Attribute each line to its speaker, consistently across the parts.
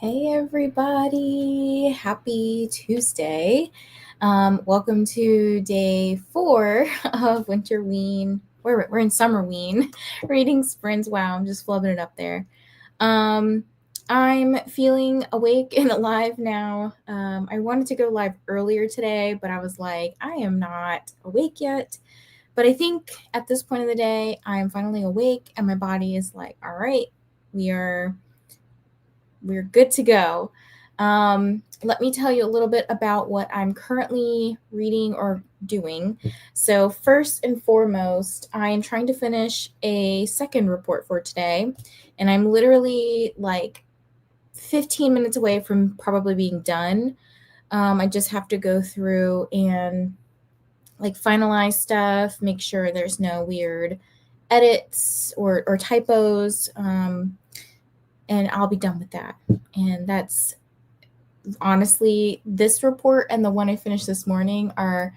Speaker 1: Hey everybody, happy Tuesday. Welcome to day 4 of Winterween. We're in Summerween reading sprints. Wow, I'm just flubbing it up there. I'm feeling awake and alive now. I wanted to go live earlier today, but I was like, I am not awake yet. But I think at this point of the day, I am finally awake and my body is like, all right, we're good to go. Let me tell you a little bit about what I'm currently reading or doing. So first and foremost, I am trying to finish a second report for today, and I'm literally like 15 minutes away from probably being done. I just have to go through and like finalize stuff, make sure there's no weird edits or typos. And I'll be done with that. And that's honestly, this report and the one I finished this morning are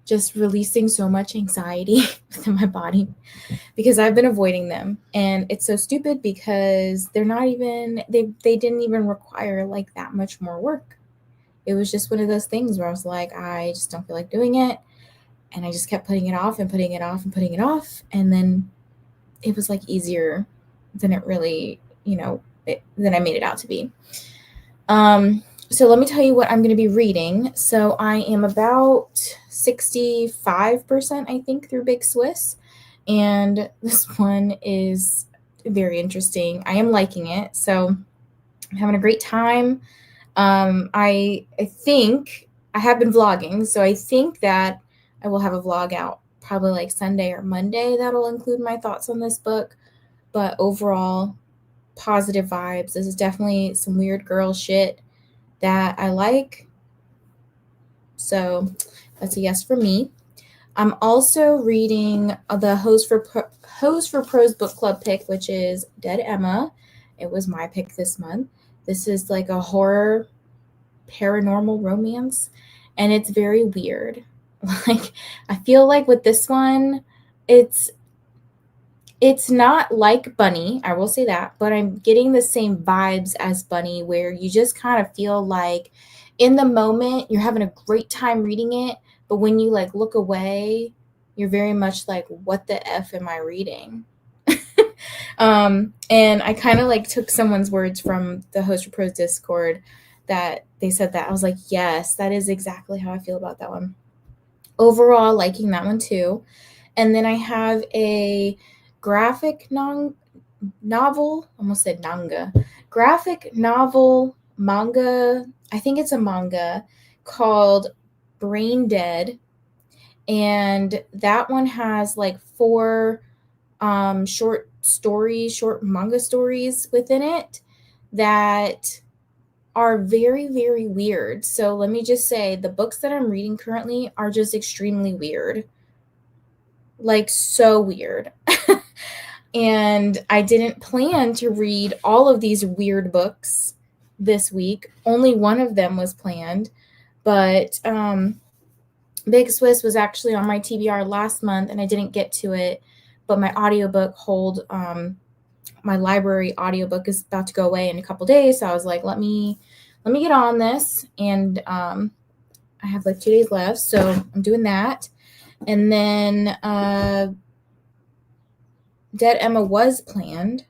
Speaker 1: just releasing so much anxiety within my body because I've been avoiding them. And it's so stupid because they're not even, they didn't even require like that much more work. It was just one of those things where I was like, I just don't feel like doing it. And I just kept putting it off and putting it off and putting it off. And then it was like easier than it really, than I made it out to be. So let me tell you what I'm going to be reading. So I am about 65%, I think, through Big Swiss. And this one is very interesting. I am liking it. So I'm having a great time. I think I have been vlogging. So I think that I will have a vlog out probably like Sunday or Monday that'll include my thoughts on this book. But overall, positive vibes. This is definitely some weird girl shit that I like. So that's a yes for me. I'm also reading the Hose for Prose book club pick, which is Dead Emma. It was my pick this month. This is like a horror paranormal romance, and it's very weird. Like, I feel like with this one, it's not like Bunny, I will say that, but I'm getting the same vibes as Bunny where you just kind of feel like in the moment you're having a great time reading it, but when you like look away, you're very much like, what the F am I reading? And I kind of like took someone's words from the Host for Pros Discord that they said that. I was like, yes, that is exactly how I feel about that one. Overall, liking that one too. And then I have a graphic novel, almost said graphic novel manga, I think it's a manga, called Brain Dead, and that one has like 4 short manga stories within it that are very, very weird. So let me just say the books that I'm reading currently are just extremely weird. Like, so weird. And I didn't plan to read all of these weird books this week. Only one of them was planned. But Big Swiss was actually on my TBR last month, and I didn't get to it. But my audiobook my library audiobook is about to go away in a couple days. So I was like, let me get on this. And I have like 2 days left. So I'm doing that. And then Dead Emma was planned.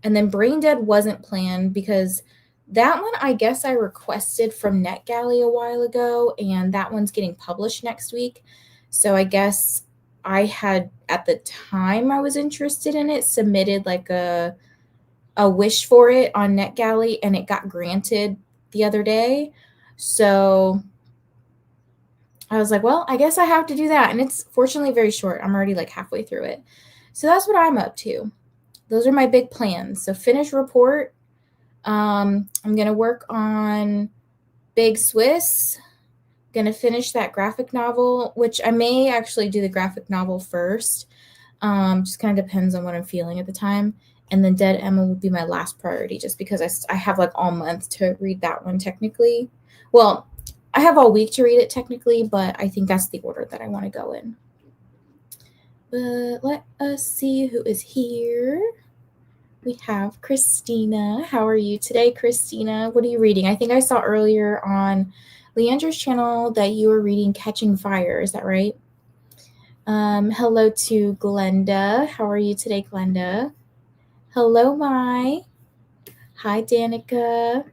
Speaker 1: And then Brain Dead wasn't planned because that one, I guess I requested from NetGalley a while ago, and that one's getting published next week. So I guess I had, at the time I was interested in it, submitted like a wish for it on NetGalley, and it got granted the other day. So I was like, well, I guess I have to do that. And it's fortunately very short. I'm already like halfway through it. So that's what I'm up to. Those are my big plans. So finish report. I'm going to work on Big Swiss. Going to finish that graphic novel, which I may actually do the graphic novel first. Just kind of depends on what I'm feeling at the time. And then Dead Emma will be my last priority just because I have like all month to read that one technically. Well, I have all week to read it technically, but I think that's the order that I want to go in. But let us see who is here. We have Christina. How are you today, Christina? What are you reading? I think I saw earlier on Leandra's channel that you were reading Catching Fire. Is that right? Hello to Glenda. How are you today, Glenda? Hello, Mai. Hi, Danica.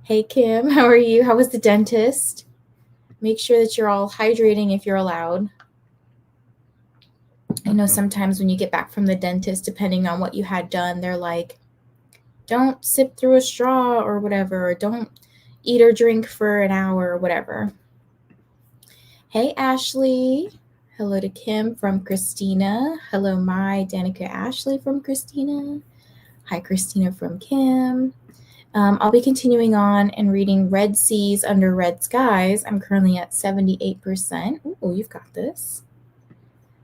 Speaker 1: Hey, Kim. How are you? How was the dentist? Make sure that you're all hydrating if you're allowed. I know sometimes when you get back from the dentist, depending on what you had done, they're like, don't sip through a straw or whatever, or don't eat or drink for an hour or whatever. Hey, Ashley. Hello to Kim from Christina. Hello, Mai, Danica, Ashley from Christina. Hi, Christina from Kim. I'll be continuing on and reading Red Seas Under Red Skies. I'm currently at 78%. Oh, you've got this.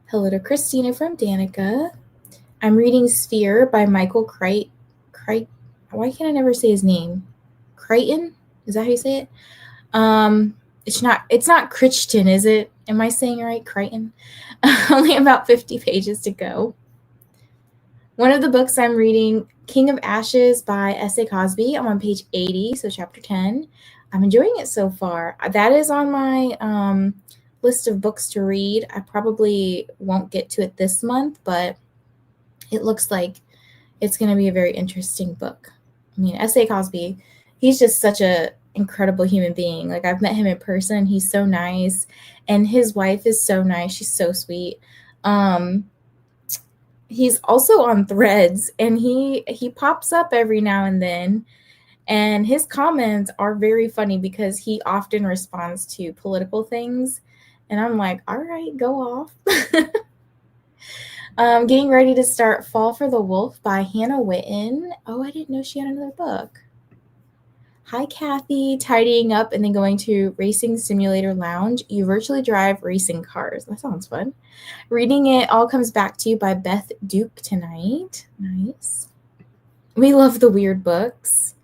Speaker 1: Hello to Christina from Danica. I'm reading Sphere by Michael Crichton. Why can't I never say his name? Crichton? Is that how you say it? It's not Crichton, is it? Am I saying it right? Crichton? Only about 50 pages to go. One of the books I'm reading, King of Ashes by S.A. Cosby. I'm on page 80, so chapter 10. I'm enjoying it so far. That is on my list of books to read. I probably won't get to it this month, but it looks like it's going to be a very interesting book. I mean, S.A. Cosby, he's just such an incredible human being. Like, I've met him in person. He's so nice. And his wife is so nice. She's so sweet. He's also on Threads, and he pops up every now and then. And his comments are very funny because he often responds to political things. And I'm like, all right, go off. Getting ready to start Fall for the Wolf by Hannah Witten. Oh, I didn't know she had another book. Hi, Kathy. Tidying up and then going to Racing Simulator Lounge. You virtually drive racing cars. That sounds fun. Reading It All Comes Back to You by Beth Duke tonight. Nice. We love the weird books.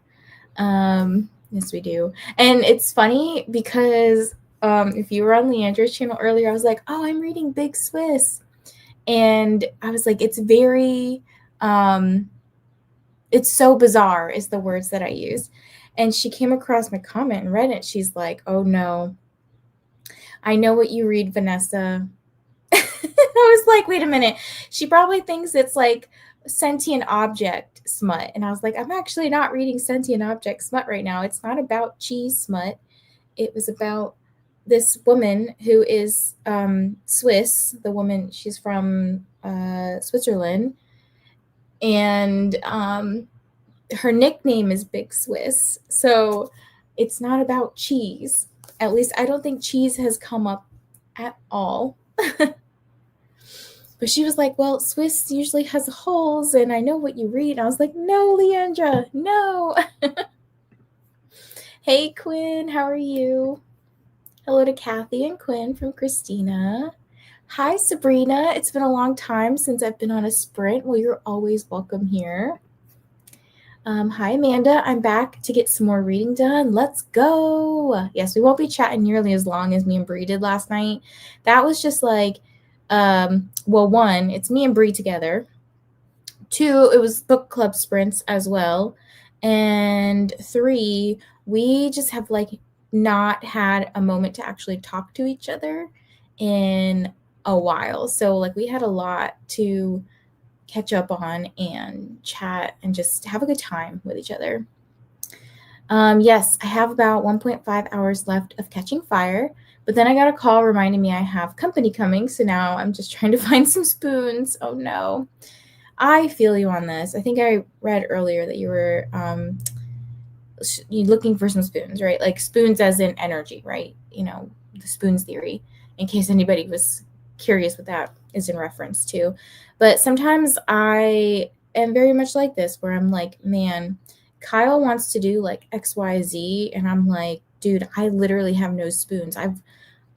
Speaker 1: Yes, we do. And it's funny because if you were on Leandra's channel earlier, I was like, oh, I'm reading Big Swiss. And I was like, it's very, it's so bizarre is the words that I use. And she came across my comment and read it. She's like, oh no, I know what you read, Vanessa. I was like, wait a minute. She probably thinks it's like sentient object smut. And I was like, I'm actually not reading sentient object smut right now. It's not about cheese smut. It was about this woman who is Swiss. The woman, she's from Switzerland. And her nickname is Big Swiss. So it's not about cheese At least I don't think cheese has come up at all. But she was like, well, Swiss usually has holes, and I know what you read. And I was like, no, Leandra, no. Hey, Quinn, how are you? Hello to Kathy and Quinn from Christina. Hi, Sabrina. It's been a long time since I've been on a sprint. Well, you're always welcome here. Hi, Amanda. I'm back to get some more reading done. Let's go. Yes, we won't be chatting nearly as long as me and Bree did last night. That was just like, well, one, it's me and Bree together. Two, it was book club sprints as well. And three, we just have like not had a moment to actually talk to each other in a while. So like we had a lot to catch up on and chat and just have a good time with each other. Yes, I have about 1.5 hours left of Catching Fire, but then I got a call reminding me I have company coming, so now I'm just trying to find some spoons. Oh no. I feel you on this. I think I read earlier that you were looking for some spoons, right? Like spoons as in energy, right? You know, the spoons theory, in case anybody was curious what that is in reference to. But sometimes I am very much like this, where I'm like, man, Kyle wants to do like XYZ, and I'm like, dude, I literally have no spoons. I've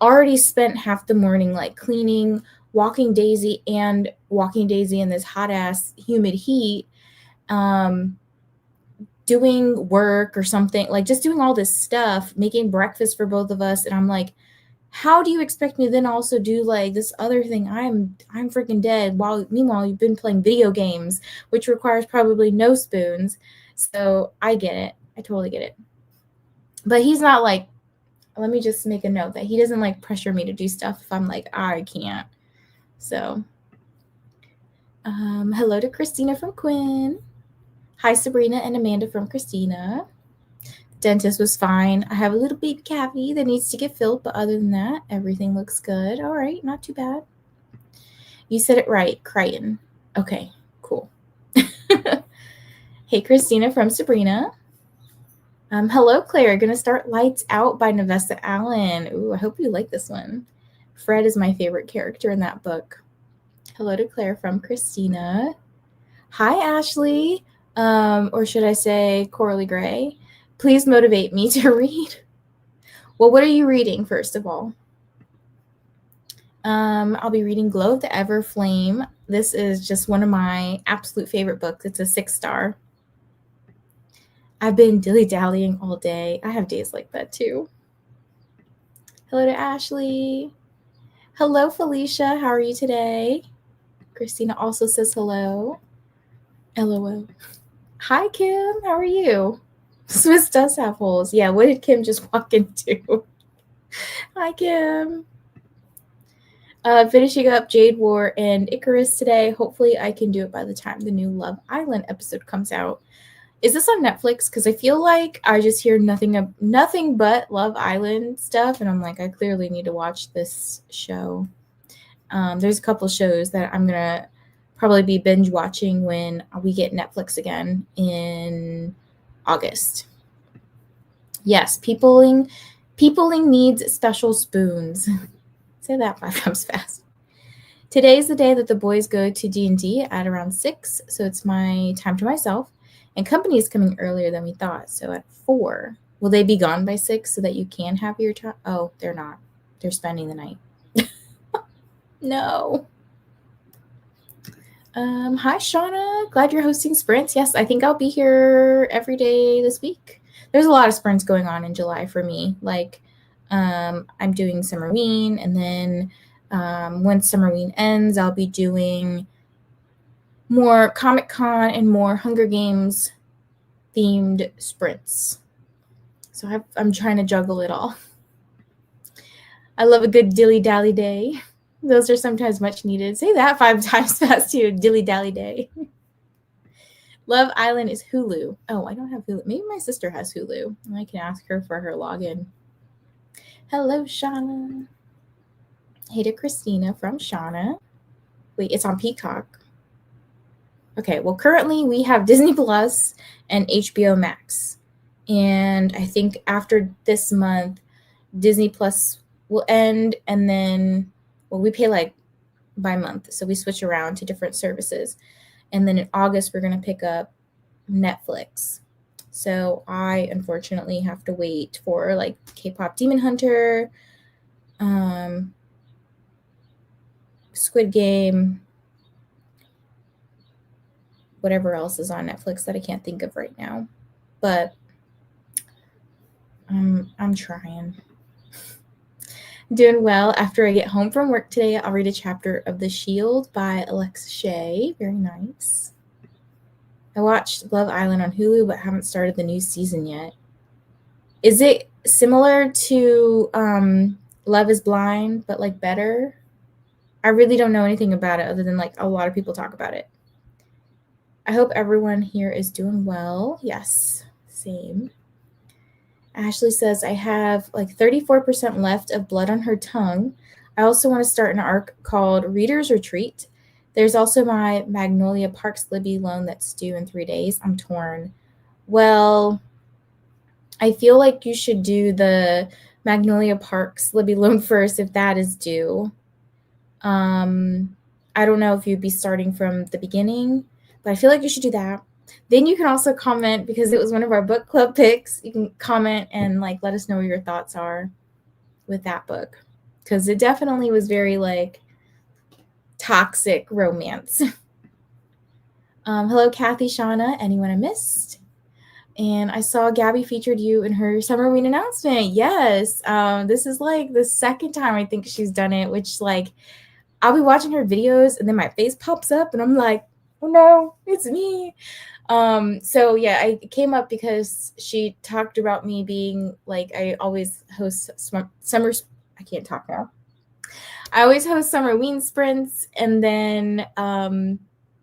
Speaker 1: already spent half the morning like cleaning, walking Daisy in this hot ass humid heat, doing work or something, like just doing all this stuff, making breakfast for both of us. And I'm like, how do you expect me to then also do like this other thing? I'm freaking dead. While meanwhile you've been playing video games, which requires probably no spoons. So I get it. I totally get it. But he's not like, let me just make a note that he doesn't like pressure me to do stuff if I'm like, I can't. So hello to Christina from Quinn. Hi, Sabrina and Amanda from Christina. Dentist was fine. I have a little baby cavity that needs to get filled, but other than that, everything looks good. All right, not too bad. You said it right, Crichton. Okay, cool. Hey, Christina from Sabrina. Hello, Claire. Gonna start Lights Out by Novessa Allen. Ooh, I hope you like this one. Fred is my favorite character in that book. Hello to Claire from Christina. Hi, Ashley. Or should I say Coralie Gray? Please motivate me to read. Well, what are you reading, first of all? I'll be reading Glow of the Ever Flame. This is just one of my absolute favorite books. It's a 6-star. I've been dilly-dallying all day. I have days like that too. Hello to Ashley. Hello, Felicia. How are you today? Christina also says hello. LOL. Hi, Kim. How are you? Swiss does have holes. Yeah, what did Kim just walk into? Hi, Kim. Finishing up Jade War and Icarus today. Hopefully I can do it by the time the new Love Island episode comes out. Is this on Netflix? Because I feel like I just hear nothing but Love Island stuff, and I'm like, I clearly need to watch this show. There's a couple shows that I'm going to probably be binge watching when we get Netflix again in August. Yes, peopling needs special spoons. Say that 5 times fast. Today's the day that the boys go to D&D at around 6, so it's my time to myself. And company is coming earlier than we thought, so at 4. Will they be gone by 6 so that you can have your time? Oh, they're not. They're spending the night. No. Hi, Shauna. Glad you're hosting sprints. Yes, I think I'll be here every day this week. There's a lot of sprints going on in July for me. Like, I'm doing Summerween, and then when Summerween ends, I'll be doing more Comic-Con and more Hunger Games themed sprints. So I'm trying to juggle it all. I love a good dilly-dally day. Those are sometimes much needed. Say that 5 times fast too. Dilly-dally day. Love Island is Hulu. Oh, I don't have Hulu. Maybe my sister has Hulu. I can ask her for her login. Hello, Shauna. Hey to Christina from Shauna. Wait, it's on Peacock. Okay, well, currently we have Disney Plus and HBO Max. And I think after this month, Disney Plus will end, and then, well, we pay like by month, so we switch around to different services. And then in August, we're going to pick up Netflix. So I unfortunately have to wait for like K-pop Demon Hunter, Squid Game, whatever else is on Netflix that I can't think of right now. But I'm trying. Doing well. After I get home from work today, I'll read a chapter of The Shield by Alicia. Very nice. I watched Love Island on Hulu, but haven't started the new season yet. Is it similar to Love is Blind, but like better? I really don't know anything about it other than like a lot of people talk about it. I hope everyone here is doing well. Yes, same. Ashley says, I have like 34% left of blood on her tongue. I also want to start an arc called Reader's Retreat. There's also my Magnolia Parks Libby loan that's due in 3 days. I'm torn. Well, I feel like you should do the Magnolia Parks Libby loan first if that is due. I don't know if you'd be starting from the beginning, but I feel like you should do that. Then you can also comment, because it was one of our book club picks. You can comment and like let us know what your thoughts are with that book, because it definitely was very like toxic romance. Hello, Kathy, Shauna, anyone I missed? And I saw Gabby featured you in her Summerween announcement. Yes, this is like the second time I think she's done it, which like I'll be watching her videos and then my face pops up and I'm like, oh no, it's me. So yeah, I came up because she talked about me being like, I always host summer. I can't talk now. I always host Summerween sprints, and then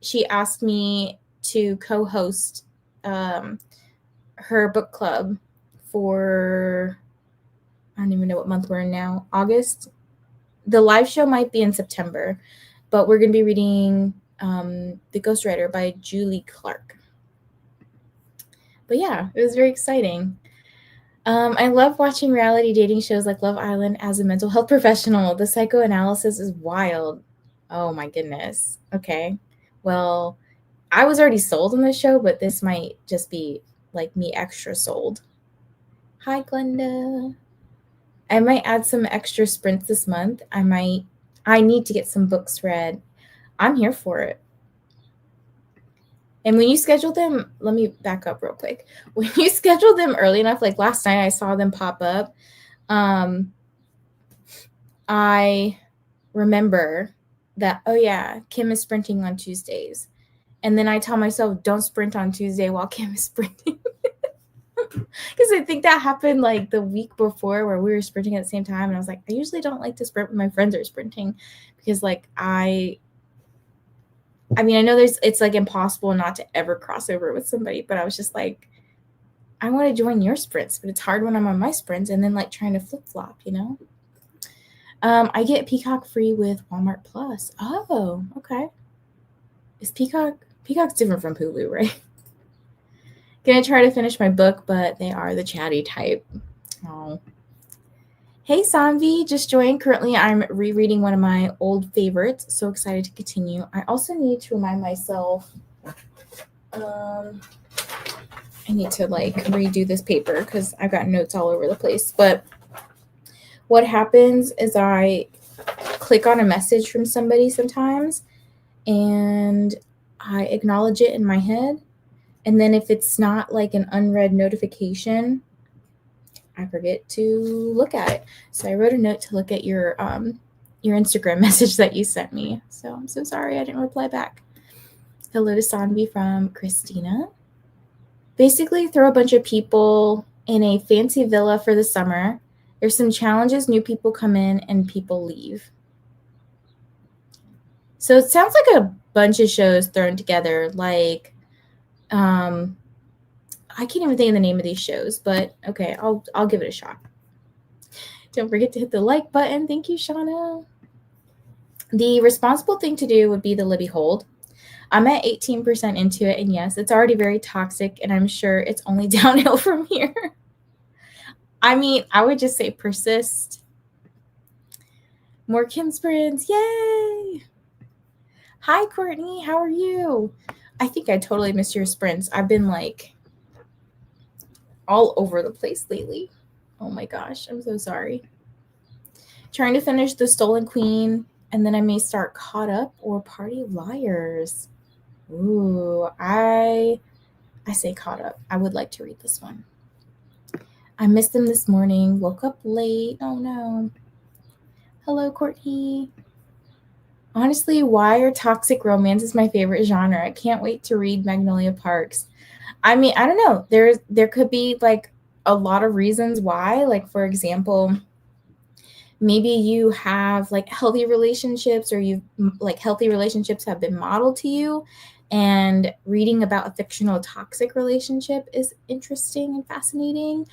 Speaker 1: she asked me to co-host her book club for, I don't even know what month we're in now, August. The live show might be in September, but we're going to be reading The Ghostwriter by Julie Clark. But yeah, it was very exciting. I love watching reality dating shows like Love Island as a mental health professional. The psychoanalysis is wild. Oh my goodness. Okay. Well, I was already sold on this show, but this might just be like me extra sold. Hi, Glenda. I might add some extra sprints this month. I need to get some books read. I'm here for it. And when you schedule them, let me back up real quick. When you schedule them early enough, like last night I saw them pop up, I remember that, oh yeah, Kim is sprinting on Tuesdays. And then I tell myself, don't sprint on Tuesday while Kim is sprinting. Because I think that happened like the week before where we were sprinting at the same time. And I was like, I usually don't like to sprint when my friends are sprinting because like I mean, I know it's like impossible not to ever cross over with somebody, but I was just like, I want to join your sprints, but it's hard when I'm on my sprints and then like trying to flip flop, you know? I get Peacock free with Walmart Plus. Oh, okay. Is Peacock's different from Hulu, right? Gonna try to finish my book, but they are the chatty type. Oh. Hey, Sanvi, just joined. Currently, I'm rereading one of my old favorites. So excited to continue. I also need to remind myself, I need to like redo this paper because I've got notes all over the place. But what happens is I click on a message from somebody sometimes and I acknowledge it in my head. And then if it's not like an unread notification, I forget to look at it. So I wrote a note to look at your Instagram message that you sent me. So I'm so sorry I didn't reply back. Hello to Sanvi from Christina. Basically, throw a bunch of people in a fancy villa for the summer. There's some challenges, new people come in and people leave. So it sounds like a bunch of shows thrown together, like I can't even think of the name of these shows, but okay, I'll give it a shot. Don't forget to hit the like button. Thank you, Shauna. The responsible thing to do would be the Libby hold. I'm at 18% into it, and yes, it's already very toxic, and I'm sure it's only downhill from here. I mean, I would just say persist. More Kim sprints. Yay! Hi, Courtney. How are you? I think I totally missed your sprints. I've been like all over the place lately. Oh my gosh. I'm so sorry. Trying to finish The Stolen Queen, and then I may start Caught Up or Party of Liars. Ooh, I say Caught Up. I would like to read this one. I missed them this morning. Woke up late. Oh no. Hello, Courtney. Honestly, why are toxic romances my favorite genre? I can't wait to read Magnolia Parks. I mean, I don't know. There could be like a lot of reasons why. Like for example, maybe you have like healthy relationships, or you've like healthy relationships have been modeled to you, and reading about a fictional toxic relationship is interesting and fascinating.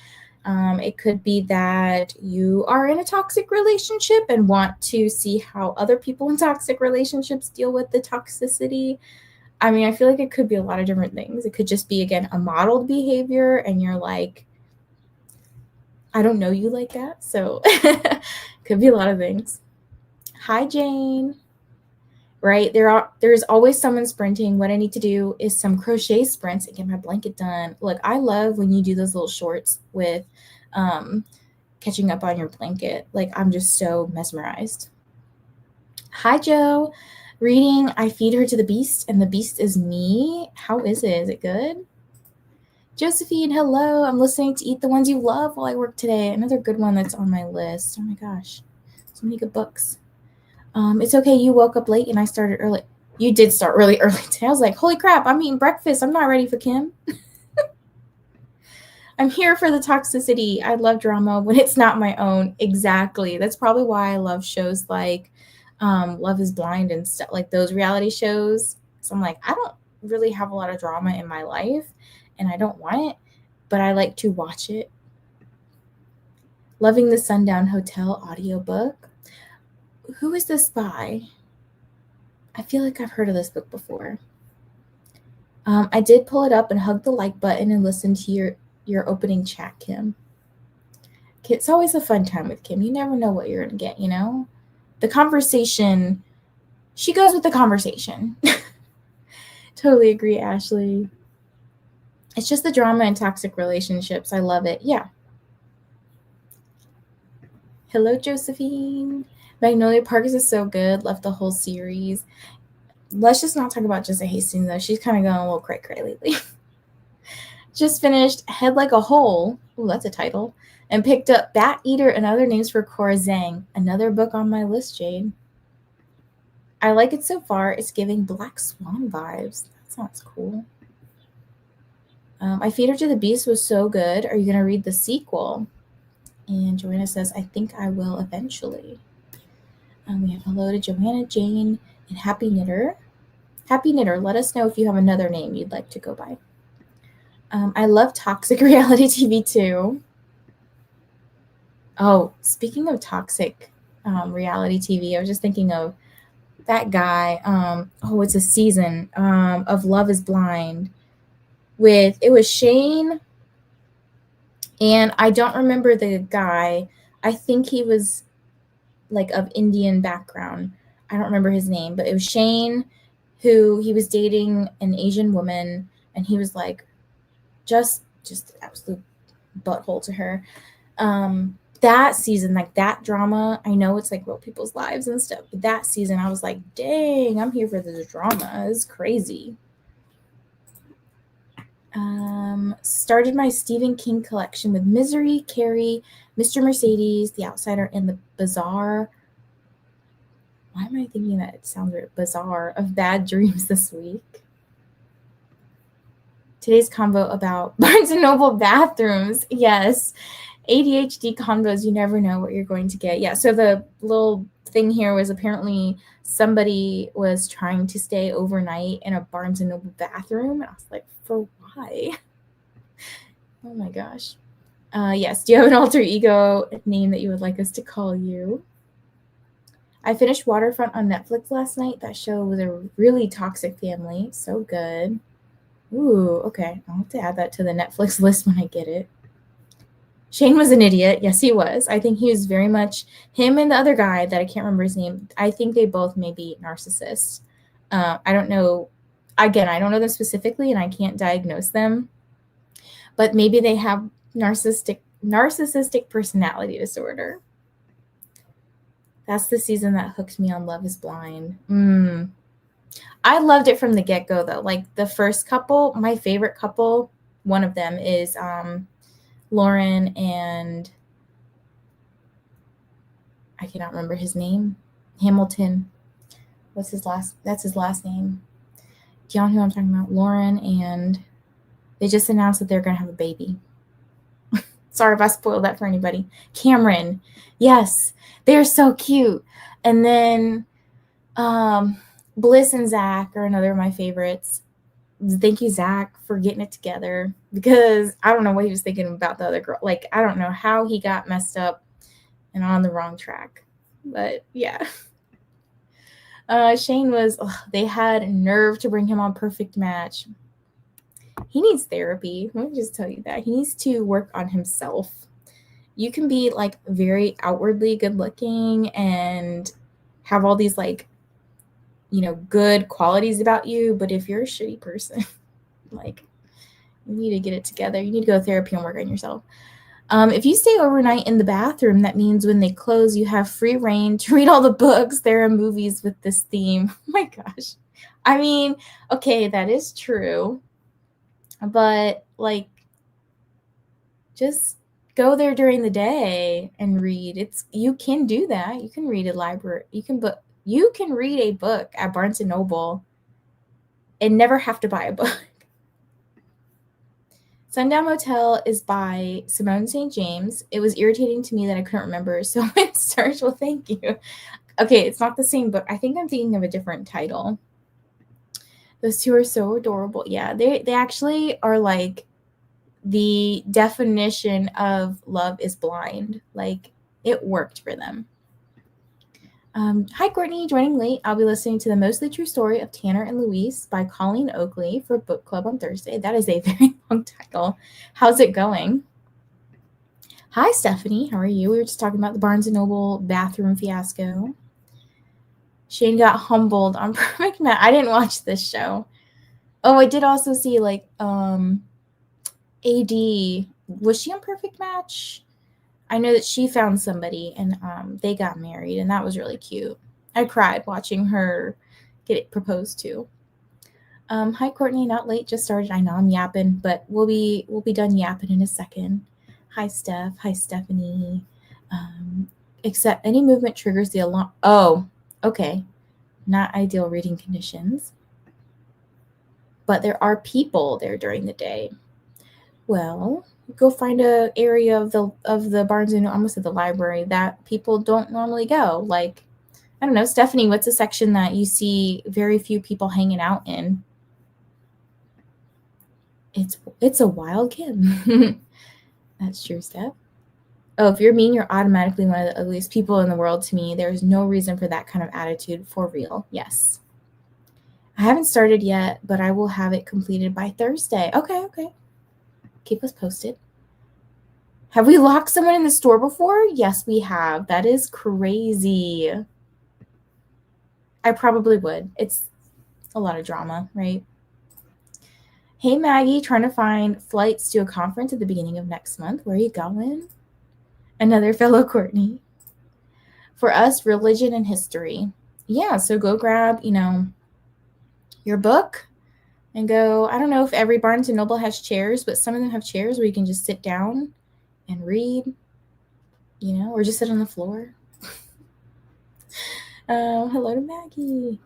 Speaker 1: It could be that you are in a toxic relationship and want to see how other people in toxic relationships deal with the toxicity. I mean, I feel like it could be a lot of different things. It could just be, again, a modeled behavior, and you're like, I don't know you like that. So could be a lot of things. Hi, Jane. Right? There's always someone sprinting. What I need to do is some crochet sprints and get my blanket done. Look, I love when you do those little shorts with catching up on your blanket. Like, I'm just so mesmerized. Hi, Joe. Reading I Feed Her to the Beast, and the Beast is Me. How is it? Is it good? Josephine, hello. I'm listening to Eat the Ones You Love while I work today. Another good one that's on my list. Oh my gosh. So many good books. It's okay. You woke up late and I started early. You did start really early today. I was like, holy crap, I'm eating breakfast. I'm not ready for Kim. I'm here for the toxicity. I love drama when it's not my own. Exactly. That's probably why I love shows like Love is Blind and stuff, like those reality shows. So I'm like, I don't really have a lot of drama in my life and I don't want it, but I like to watch it. Loving the Sundown Hotel audiobook. Who is this by? I feel like I've heard of this book before. I did pull it up and hug the like button and listen to your opening chat, Kim. It's always a fun time with Kim. You never know what you're going to get, you know? The conversation, she goes with the conversation. Totally agree, Ashley. It's just the drama and toxic relationships. I love it. Yeah. Hello, Josephine. Magnolia Parks is so good. Love the whole series. Let's just not talk about Jessica Hastings, though. She's kind of going a little cray-cray lately. Just finished Head Like a Hole. Ooh, that's a title. And picked up Bat Eater and Other Names for Cora Zhang. Another book on my list, Jade. I like it so far. It's giving Black Swan vibes. That sounds cool. I Feed Her to the Beast was so good. Are you going to read the sequel? And Joanna says, I think I will eventually. We have hello to Joanna, Jane, and Happy Knitter. Happy Knitter, let us know if you have another name you'd like to go by. I love toxic reality TV too. Oh, speaking of toxic reality TV, I was just thinking of that guy. It's a season of Love is Blind it was Shane, and I don't remember the guy. I think he was like of Indian background. I don't remember his name, but it was Shane, who he was dating an Asian woman, and he was like just absolute butthole to her. That season, like that drama, I know it's like real people's lives and stuff, but that season I was like, dang, I'm here for this drama. It's crazy. Started my Stephen King collection with Misery, Carrie, Mr. Mercedes, The Outsider, and The Bazaar. Why am I thinking that it sounds weird? Bazaar of Bad Dreams this week. Today's convo about Barnes & Noble bathrooms. Yes. ADHD convos, you never know what you're going to get. Yeah, so the little thing here was apparently somebody was trying to stay overnight in a Barnes & Noble bathroom. I was like, for why? Oh my gosh. Yes, do you have an alter ego name that you would like us to call you? I finished Waterfront on Netflix last night. That show was a really toxic family. So good. Ooh, okay. I'll have to add that to the Netflix list when I get it. Shane was an idiot. Yes, he was. I think he was very much, him and the other guy that I can't remember his name, I think they both may be narcissists. I don't know. Again, I don't know them specifically and I can't diagnose them, but maybe they have narcissistic personality disorder. That's the season that hooked me on Love is Blind. I loved it from the get-go though. Like the first couple, my favorite couple, one of them is Lauren and I cannot remember his name. Hamilton. That's his last name. Do y'all know who I'm talking about? Lauren, and they just announced that they're gonna have a baby. Sorry if I spoiled that for anybody. Cameron. Yes. They're so cute. And then Bliss and Zach are another of my favorites. Thank you, Zach, for getting it together, because I don't know what he was thinking about the other girl. Like, I don't know how he got messed up and on the wrong track. But yeah. Shane was, they had nerve to bring him on Perfect Match. He needs therapy. Let me just tell you that. He needs to work on himself. You can be like very outwardly good looking and have all these like, good qualities about you. But if you're a shitty person, like, you need to get it together. You need to go to therapy and work on yourself. If you stay overnight in the bathroom, that means when they close, you have free reign to read all the books there are movies with this theme. Oh my gosh. I mean, okay, that is true. But like, just go there during the day and read. You can do that. You can read a library. You can read a book at Barnes and Noble and never have to buy a book. Sundown Motel is by Simone St. James. It was irritating to me that I couldn't remember, so it starts, well, thank you. Okay, it's not the same book. I think I'm thinking of a different title. Those two are so adorable. Yeah, they actually are like the definition of Love is Blind. Like, it worked for them. Hi, Courtney, joining late. I'll be listening to the Mostly True Story of Tanner and Louise by Colleen Oakley for book club on Thursday. That is a very long title. How's it going? Hi, Stephanie. How are you? We were just talking about the Barnes & Noble bathroom fiasco. Shane got humbled on Perfect Match. I didn't watch this show. Oh, I did also see, like, AD. Was she on Perfect Match? I know that she found somebody and they got married, and that was really cute. I cried watching her get it proposed to. Hi, Courtney. Not late, just started. I know I'm yapping, but we'll be done yapping in a second. Hi, Steph. Hi, Stephanie. Except any movement triggers the alarm. Oh, okay. Not ideal reading conditions. But there are people there during the day. Well, go find a area of the Barnes and almost at the library that people don't normally go. Like, I don't know, Stephanie, what's a section that you see very few people hanging out in? It's a wild kid. That's true, Steph. Oh, if you're mean, you're automatically one of the ugliest people in the world to me. There's no reason for that kind of attitude, for real. Yes. I haven't started yet, but I will have it completed by Thursday. Okay. Keep us posted. Have we locked someone in the store before? Yes, we have. That is crazy. I probably would. It's a lot of drama, right? Hey, Maggie, trying to find flights to a conference at the beginning of next month. Where are you going? Another fellow Courtney. For us, religion and history. Yeah, so go grab, your book and go. I don't know if every Barnes & Noble has chairs, but some of them have chairs where you can just sit down and read, or just sit on the floor. Hello to Maggie.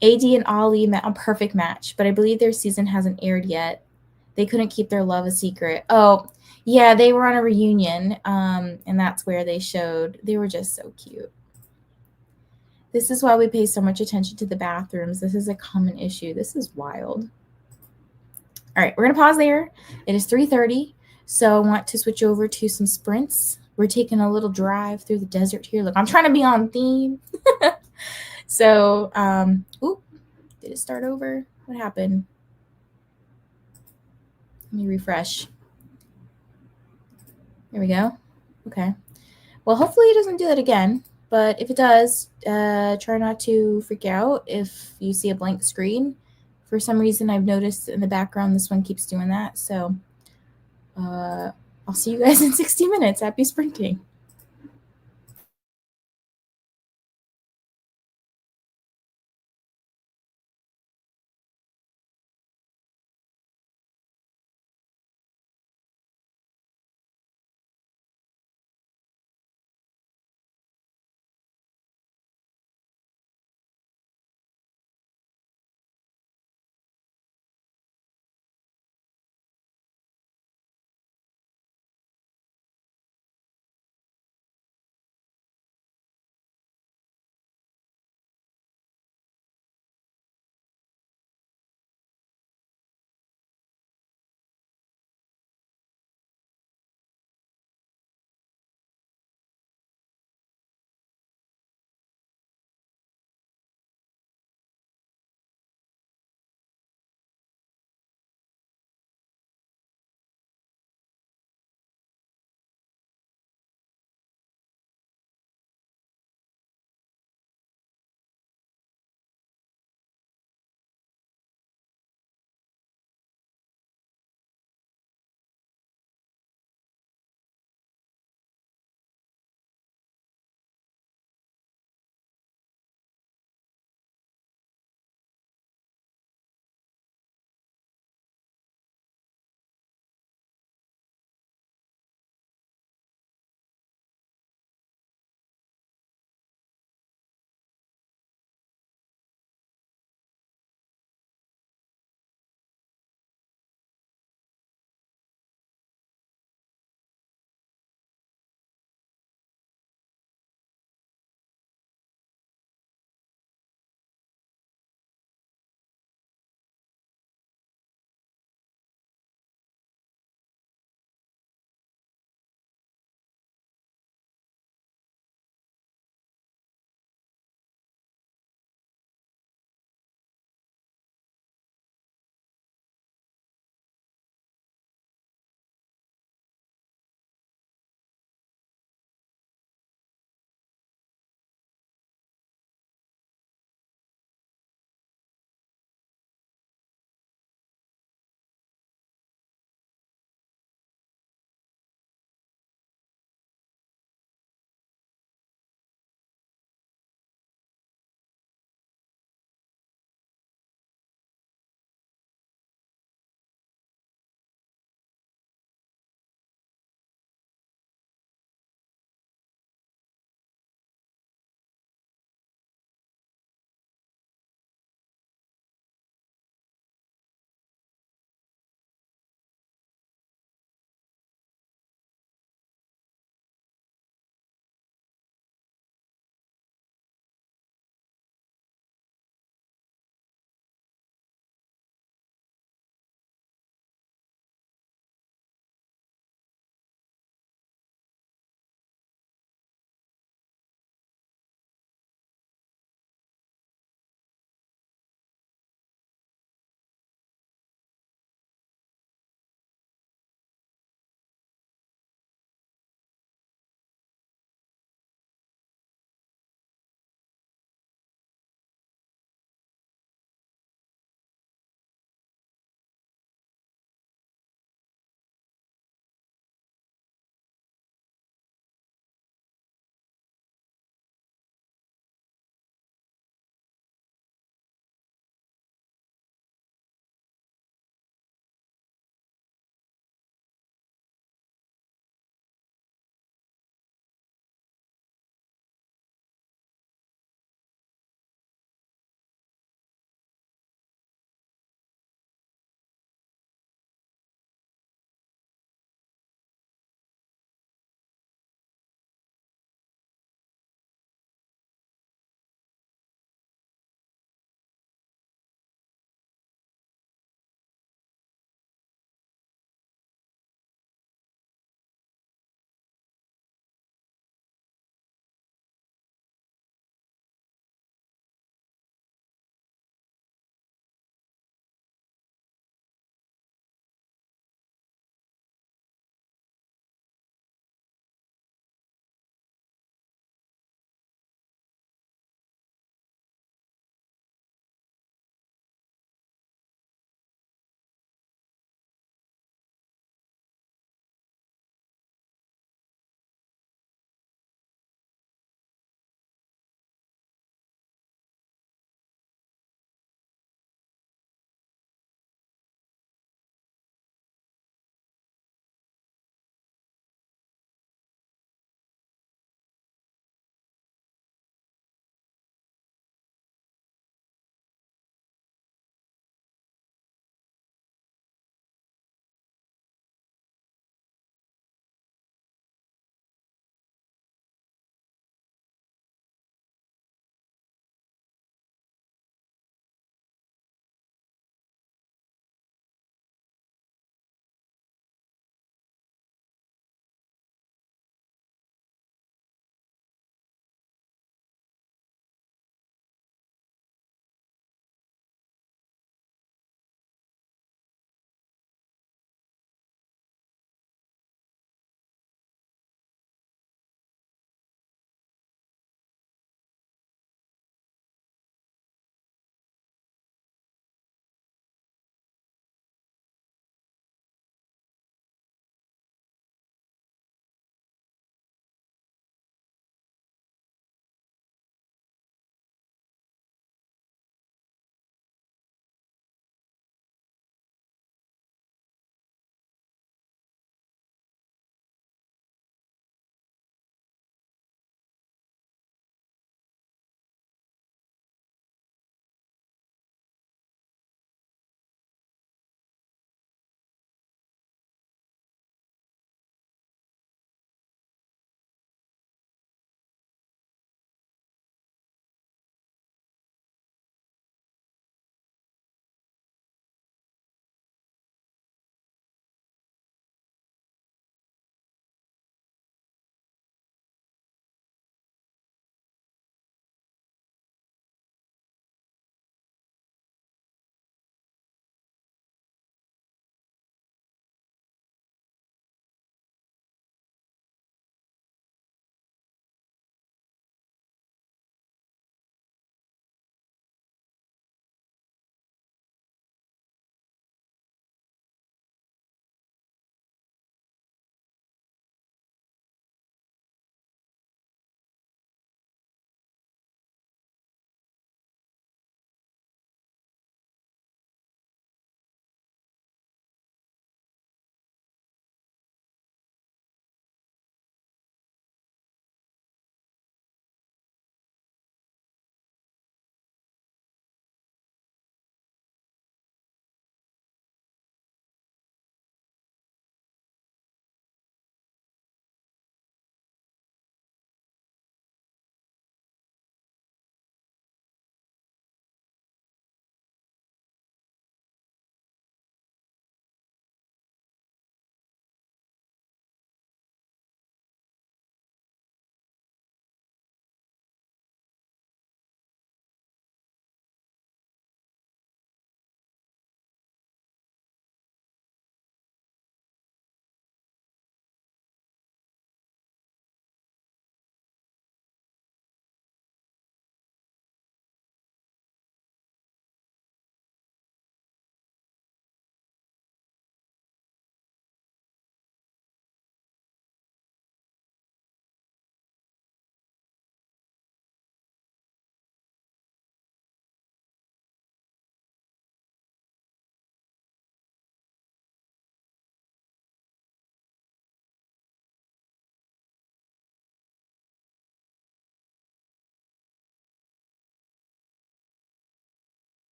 Speaker 1: AD and Ollie met on Perfect Match, but I believe their season hasn't aired yet. They couldn't keep their love a secret. Oh, yeah, they were on a reunion, and that's where they showed. They were just so cute. This is why we pay so much attention to the bathrooms. This is a common issue. This is wild. All right, we're going to pause there. It is 3:30, so I want to switch over to some sprints. We're taking a little drive through the desert here. Look, I'm trying to be on theme. So, did it start over? What happened? Let me refresh. There we go. Okay. Well, hopefully it doesn't do that again. But if it does, try not to freak out if you see a blank screen. For some reason, I've noticed in the background this one keeps doing that. So I'll see you guys in 60 minutes. Happy sprinting.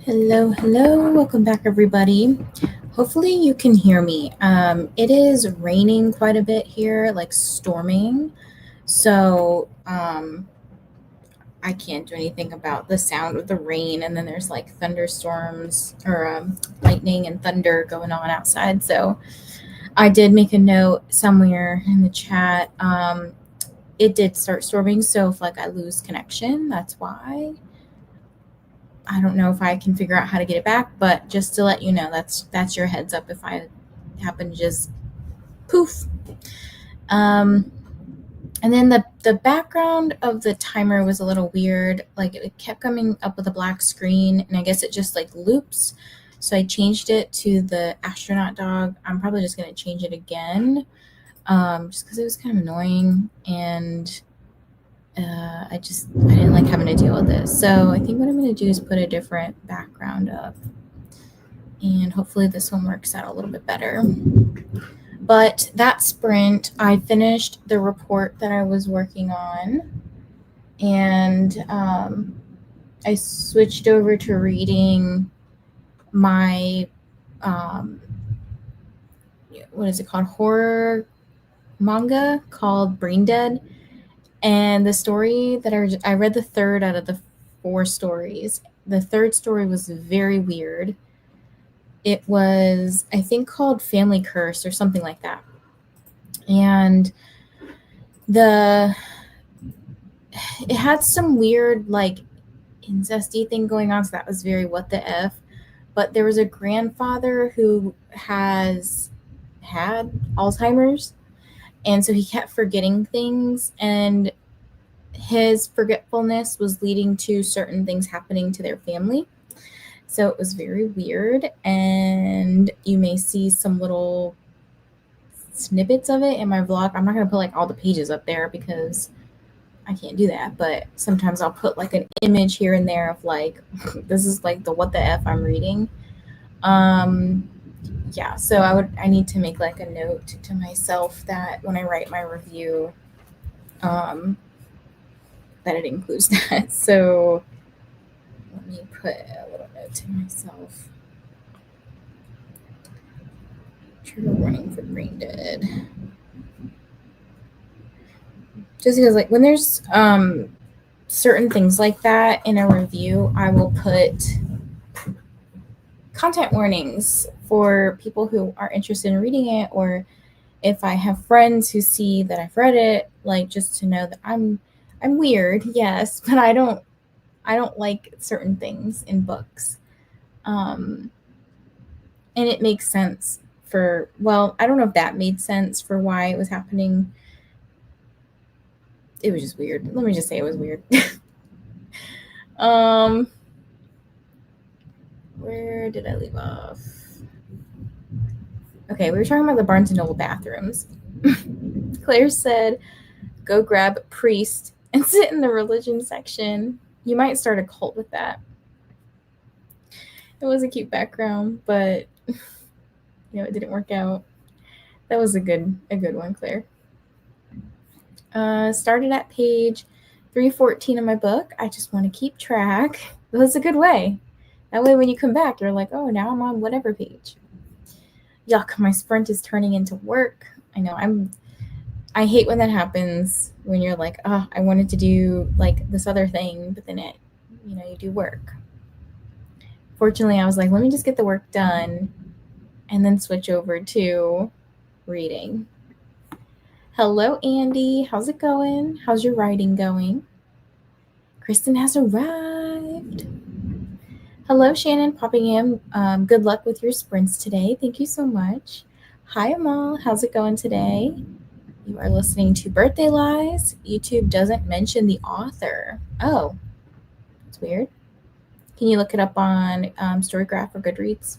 Speaker 1: Hello. Welcome back, everybody. Hopefully, you can hear me. It is raining quite a bit here, like storming. So, I can't do anything about the sound of the rain. And then there's like thunderstorms or lightning and thunder going on outside. So, I did make a note somewhere in the chat. It did start storming. So, if like I lose connection, that's why. I don't know if I can figure out how to get it back, but just to let you know, that's your heads up if I happen to just poof. And then the background of the timer was a little weird. Like it kept coming up with a black screen, and I guess it just like loops. So I changed it to the astronaut dog. I'm probably just gonna change it again, just because it was kind of annoying, and I didn't like having to deal with this. So I think what I'm gonna do is put a different background up. And hopefully this one works out a little bit better. But that sprint, I finished the report that I was working on, and I switched over to reading my what is it called, horror manga called Brain Dead. And the story that I read the third out of the 4 stories. The third story was very weird. It was, I think, called Family Curse or something like that. And it had some weird like incesty thing going on, so that was very what the F. But there was a grandfather who had Alzheimer's, and so he kept forgetting things, and his forgetfulness was leading to certain things happening to their family. So it was very weird, and you may see some little snippets of it in my vlog. I'm not going to put like all the pages up there because I can't do that, but sometimes I'll put like an image here and there of like this is like the what the F I'm reading. Yeah, so I need to make like a note to myself that when I write my review, that it includes that. So let me put a little note to myself. Trigger warning for Brain Dead. Just because like when there's certain things like that in a review, I will put content warnings for people who are interested in reading it, or if I have friends who see that I've read it, like just to know that I'm weird, yes, but I don't like certain things in books. And it makes sense I don't know if that made sense for why it was happening. It was just weird. Let me just say it was weird. Where did I leave off? Okay, we were talking about the Barnes & Noble bathrooms. Claire said, go grab a priest and sit in the religion section. You might start a cult with that. It was a cute background, but it didn't work out. That was a good one, Claire. Started at page 314 of my book. I just want to keep track. That was a good way. That way when you come back, you're like, oh, now I'm on whatever page. Yuck, my sprint is turning into work. I know, I hate when that happens, when you're like, oh, I wanted to do like this other thing, but then you do work. Fortunately, I was like, let me just get the work done and then switch over to reading. Hello, Andy. How's it going? How's your writing going? Kristen has arrived. Hello, Shannon, popping in. Good luck with your sprints today. Thank you so much. Hi, Amal. How's it going today? You are listening to Birthday Lies. YouTube doesn't mention the author. Oh, that's weird. Can you look it up on Storygraph or Goodreads?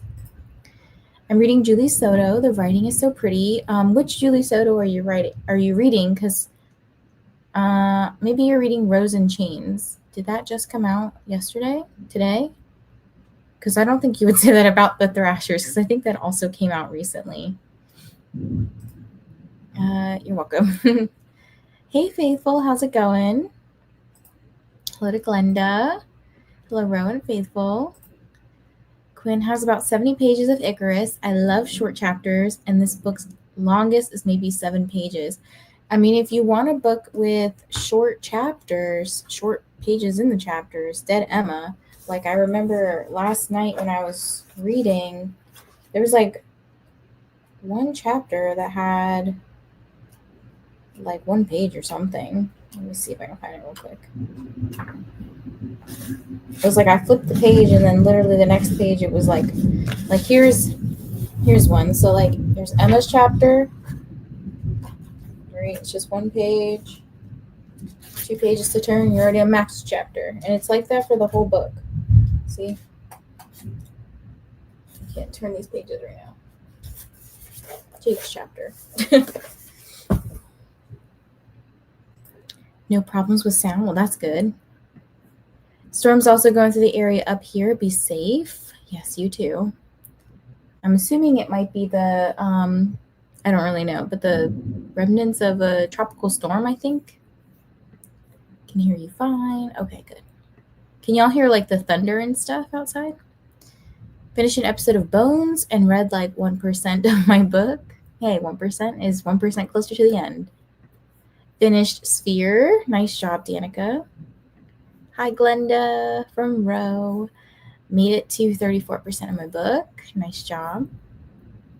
Speaker 1: I'm reading Julie Soto. The writing is so pretty. Which Julie Soto are you reading? Because maybe you're reading Rose and Chains. Did that just come out yesterday? Today? Because I don't think you would say that about the Thrashers, because I think that also came out recently. You're welcome. Hey, Faithful. How's it going? Hello to Glenda. Hello, Rowan and Faithful. Quinn has about 70 pages of Icarus. I love short chapters, and this book's longest is maybe 7 pages. I mean, if you want a book with short chapters, short pages in the chapters, Dead Emma. Like, I remember last night when I was reading, there was like one chapter that had like 1 page or something. Let me see if I can find it real quick. It was like I flipped the page and then literally the next page it was like here's one. So like there's Emma's chapter. Right, it's just 1 page. 2 pages to turn, you're already on Max's chapter. And it's like that for the whole book. See? I can't turn these pages right now. Jake's chapter. No problems with sound. Well, that's good. Storm's also going through the area up here. Be safe. Yes, you too. I'm assuming it might be the, I don't really know, but the remnants of a tropical storm, I think. Can hear you fine. Okay, good. Can y'all hear like the thunder and stuff outside? Finished an episode of Bones and read like 1% of my book. Hey, 1% is 1% closer to the end. Finished Sphere. Nice job, Danica. Hi, Glenda from Row. Made it to 34% of my book. Nice job.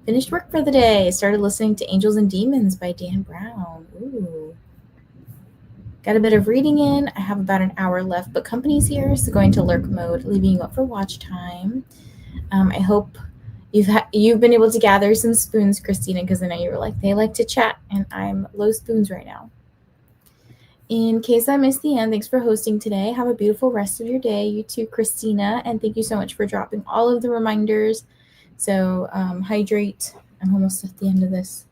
Speaker 1: Finished work for the day. Started listening to Angels and Demons by Dan Brown. Ooh. Got a bit of reading in. I have about an hour left, but company's here, so going to lurk mode, leaving you up for watch time. I hope you've been able to gather some spoons, Christina, because I know you were like, they like to chat, and I'm low spoons right now. In case I missed the end, thanks for hosting today. Have a beautiful rest of your day. You too, Christina, and thank you so much for dropping all of the reminders. So hydrate. I'm almost at the end of this.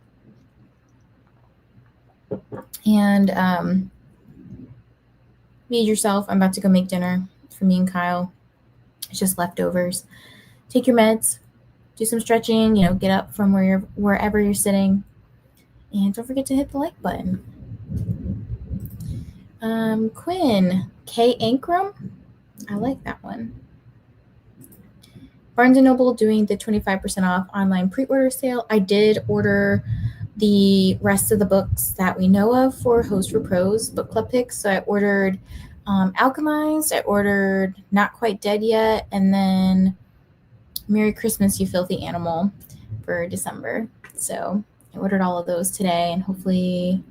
Speaker 1: And feed yourself. I'm about to go make dinner for me and Kyle. It's just leftovers. Take your meds. Do some stretching. Get up from wherever you're sitting. And don't forget to hit the like button. Quinn. K. Ankrum. I like that one. Barnes & Noble doing the 25% off online pre-order sale. I did order the rest of the books that we know of for Host for Pros book club picks. So I ordered Alchemized. I ordered Not Quite Dead Yet. And then Merry Christmas, You Filthy Animal for December. So I ordered all of those today, and hopefully...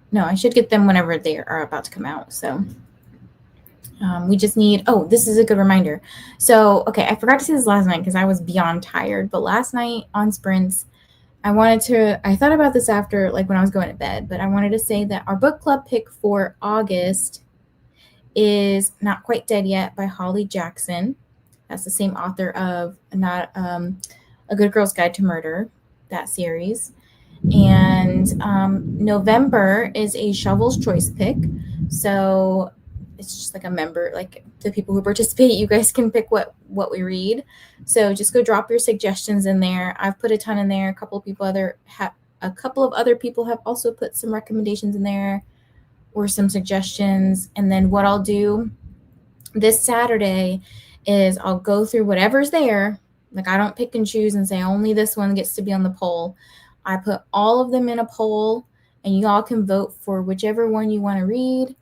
Speaker 1: No, I should get them whenever they are about to come out. So we just need... Oh, this is a good reminder. So, okay, I forgot to say this last night because I was beyond tired. But last night on Sprints, I thought about this after, like when I was going to bed, but I wanted to say that our book club pick for August is Not Quite Dead Yet by Holly Jackson. That's the same author of Not A Good Girl's Guide to Murder, that series. And November is a Shovel's Choice pick. So it's just like a member, like the people who participate, you guys can pick what we read. So just go drop your suggestions in there. I've put a ton in there. A couple of other people have also put some recommendations in there or some suggestions. And then what I'll do this Saturday is I'll go through whatever's there. Like, I don't pick and choose and say only this one gets to be on the poll. I put all of them in a poll, and you all can vote for whichever one you want to read.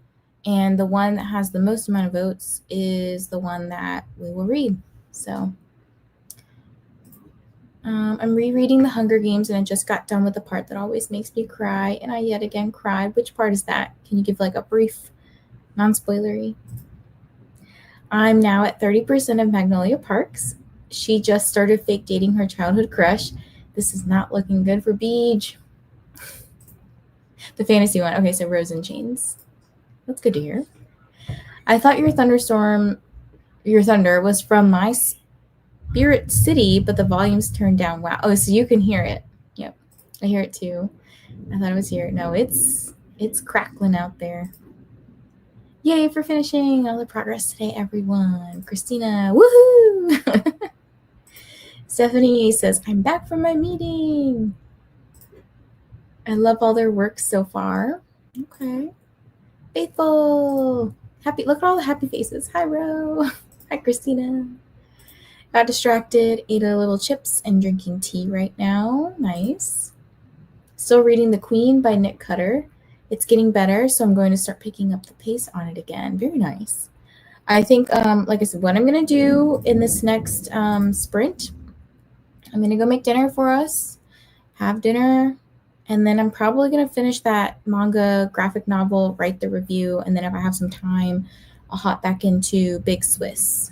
Speaker 1: And the one that has the most amount of votes is the one that we will read. So I'm rereading The Hunger Games, and I just got done with the part that always makes me cry, and I yet again cried. Which part is that? Can you give like a brief, non-spoilery? I'm now at 30% of Magnolia Parks. She just started fake dating her childhood crush. This is not looking good for Beej. The fantasy one. Okay, so Rose in Chains. That's good to hear. I thought your thunder was from my Spirit City, but the volume's turned down. Wow. Oh, so you can hear it. Yep. I hear it too. I thought it was here. No, it's crackling out there. Yay for finishing all the progress today, everyone. Christina, woohoo! Stephanie says, I'm back from my meeting. I love all their work so far. Okay. Faithful. Happy. Look at all the happy faces. Hi, Ro. Hi, Christina. Got distracted, ate a little chips, and drinking tea right now. Nice. Still reading The Queen by Nick Cutter. It's getting better, so I'm going to start picking up the pace on it again. Very nice. I think, like I said, what I'm going to do in this next sprint, I'm going to go make dinner for us, have dinner, and then I'm probably going to finish that manga graphic novel, write the review, and then if I have some time, I'll hop back into Big Swiss.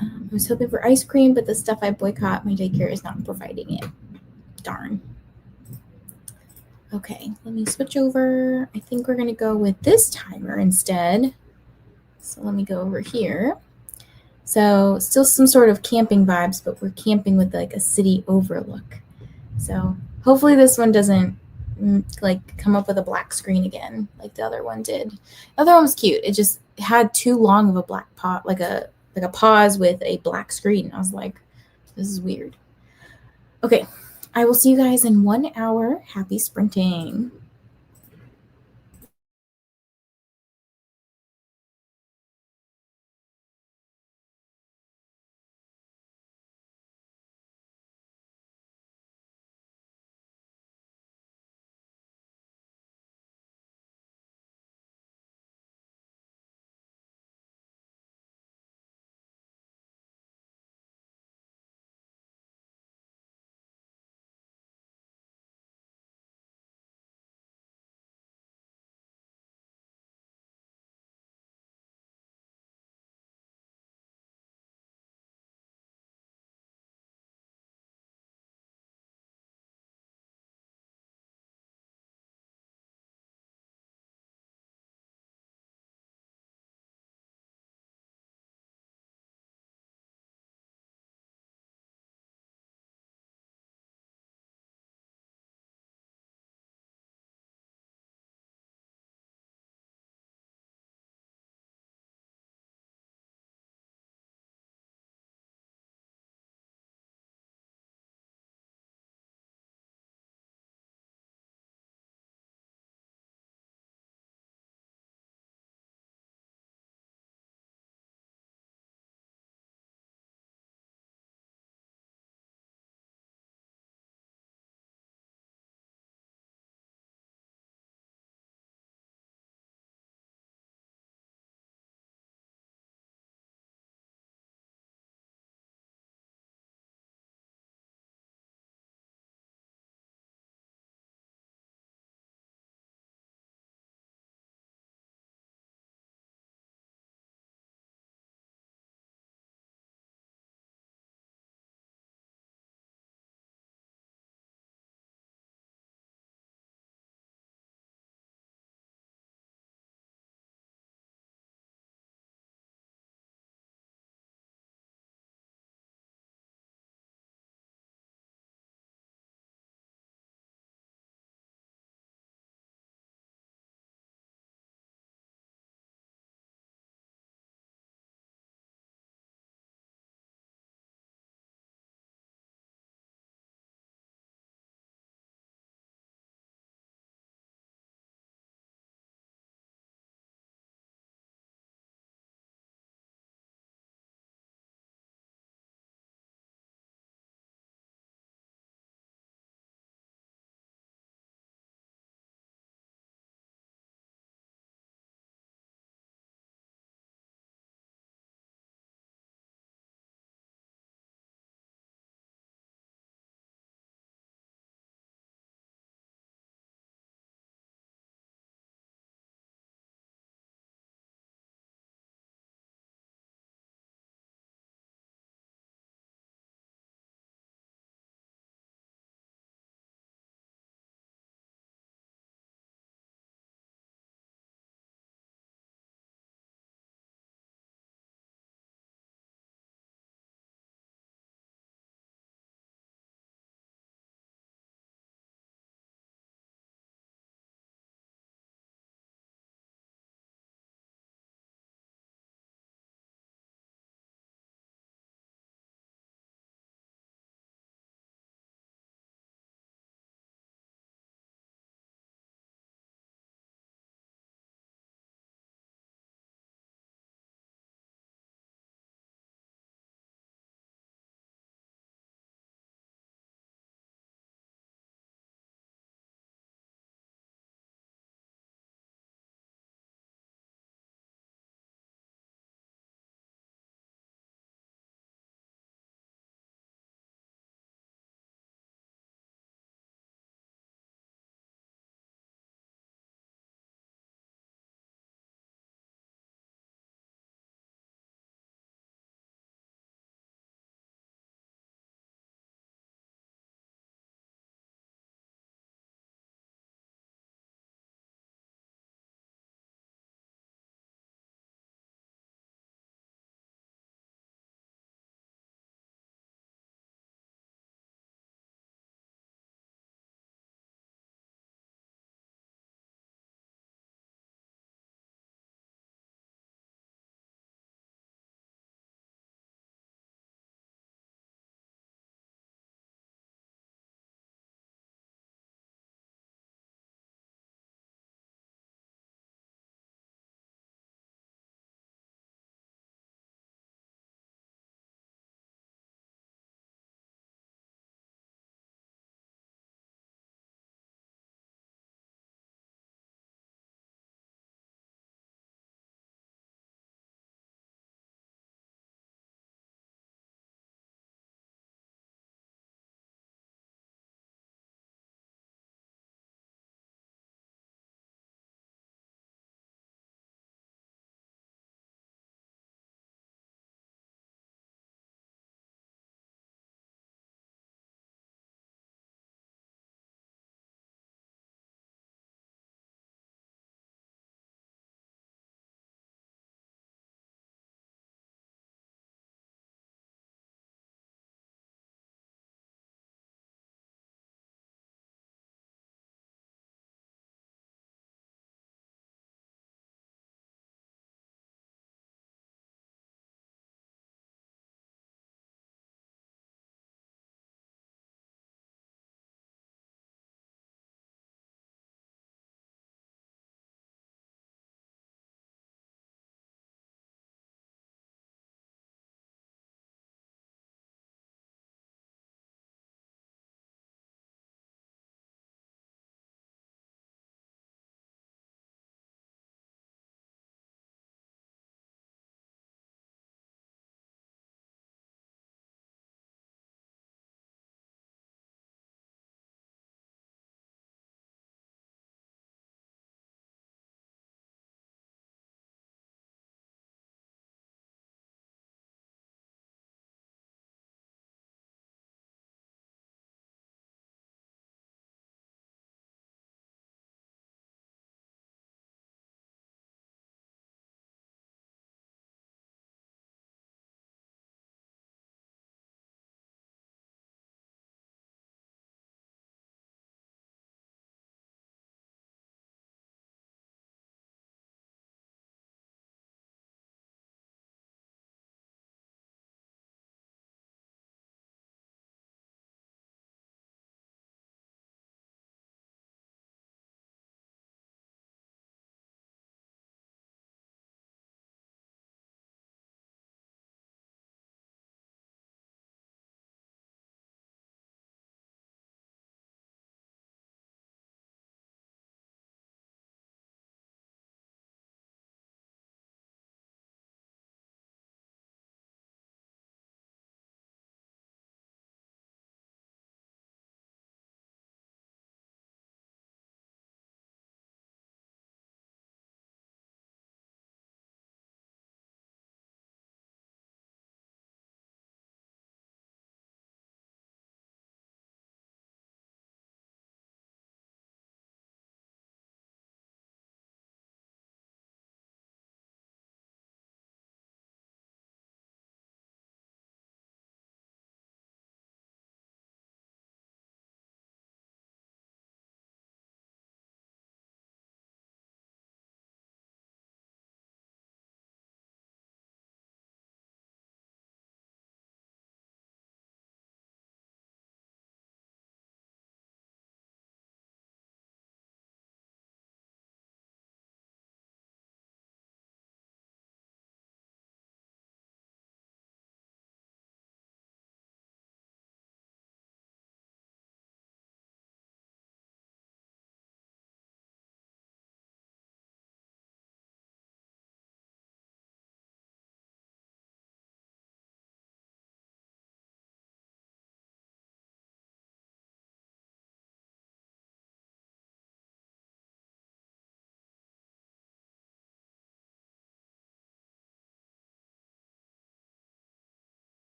Speaker 1: I was hoping for ice cream, but the stuff I boycott, my daycare is not providing it. Darn. Okay, let me switch over. I think we're going to go with this timer instead. So let me go over here. So still some sort of camping vibes, but we're camping with like a city overlook. So hopefully this one doesn't like come up with a black screen again like the other one did. The other one was cute. It just had too long of a black pot, like a pause with a black screen. I was like, this is weird. Okay, I will see you guys in 1 hour. Happy sprinting.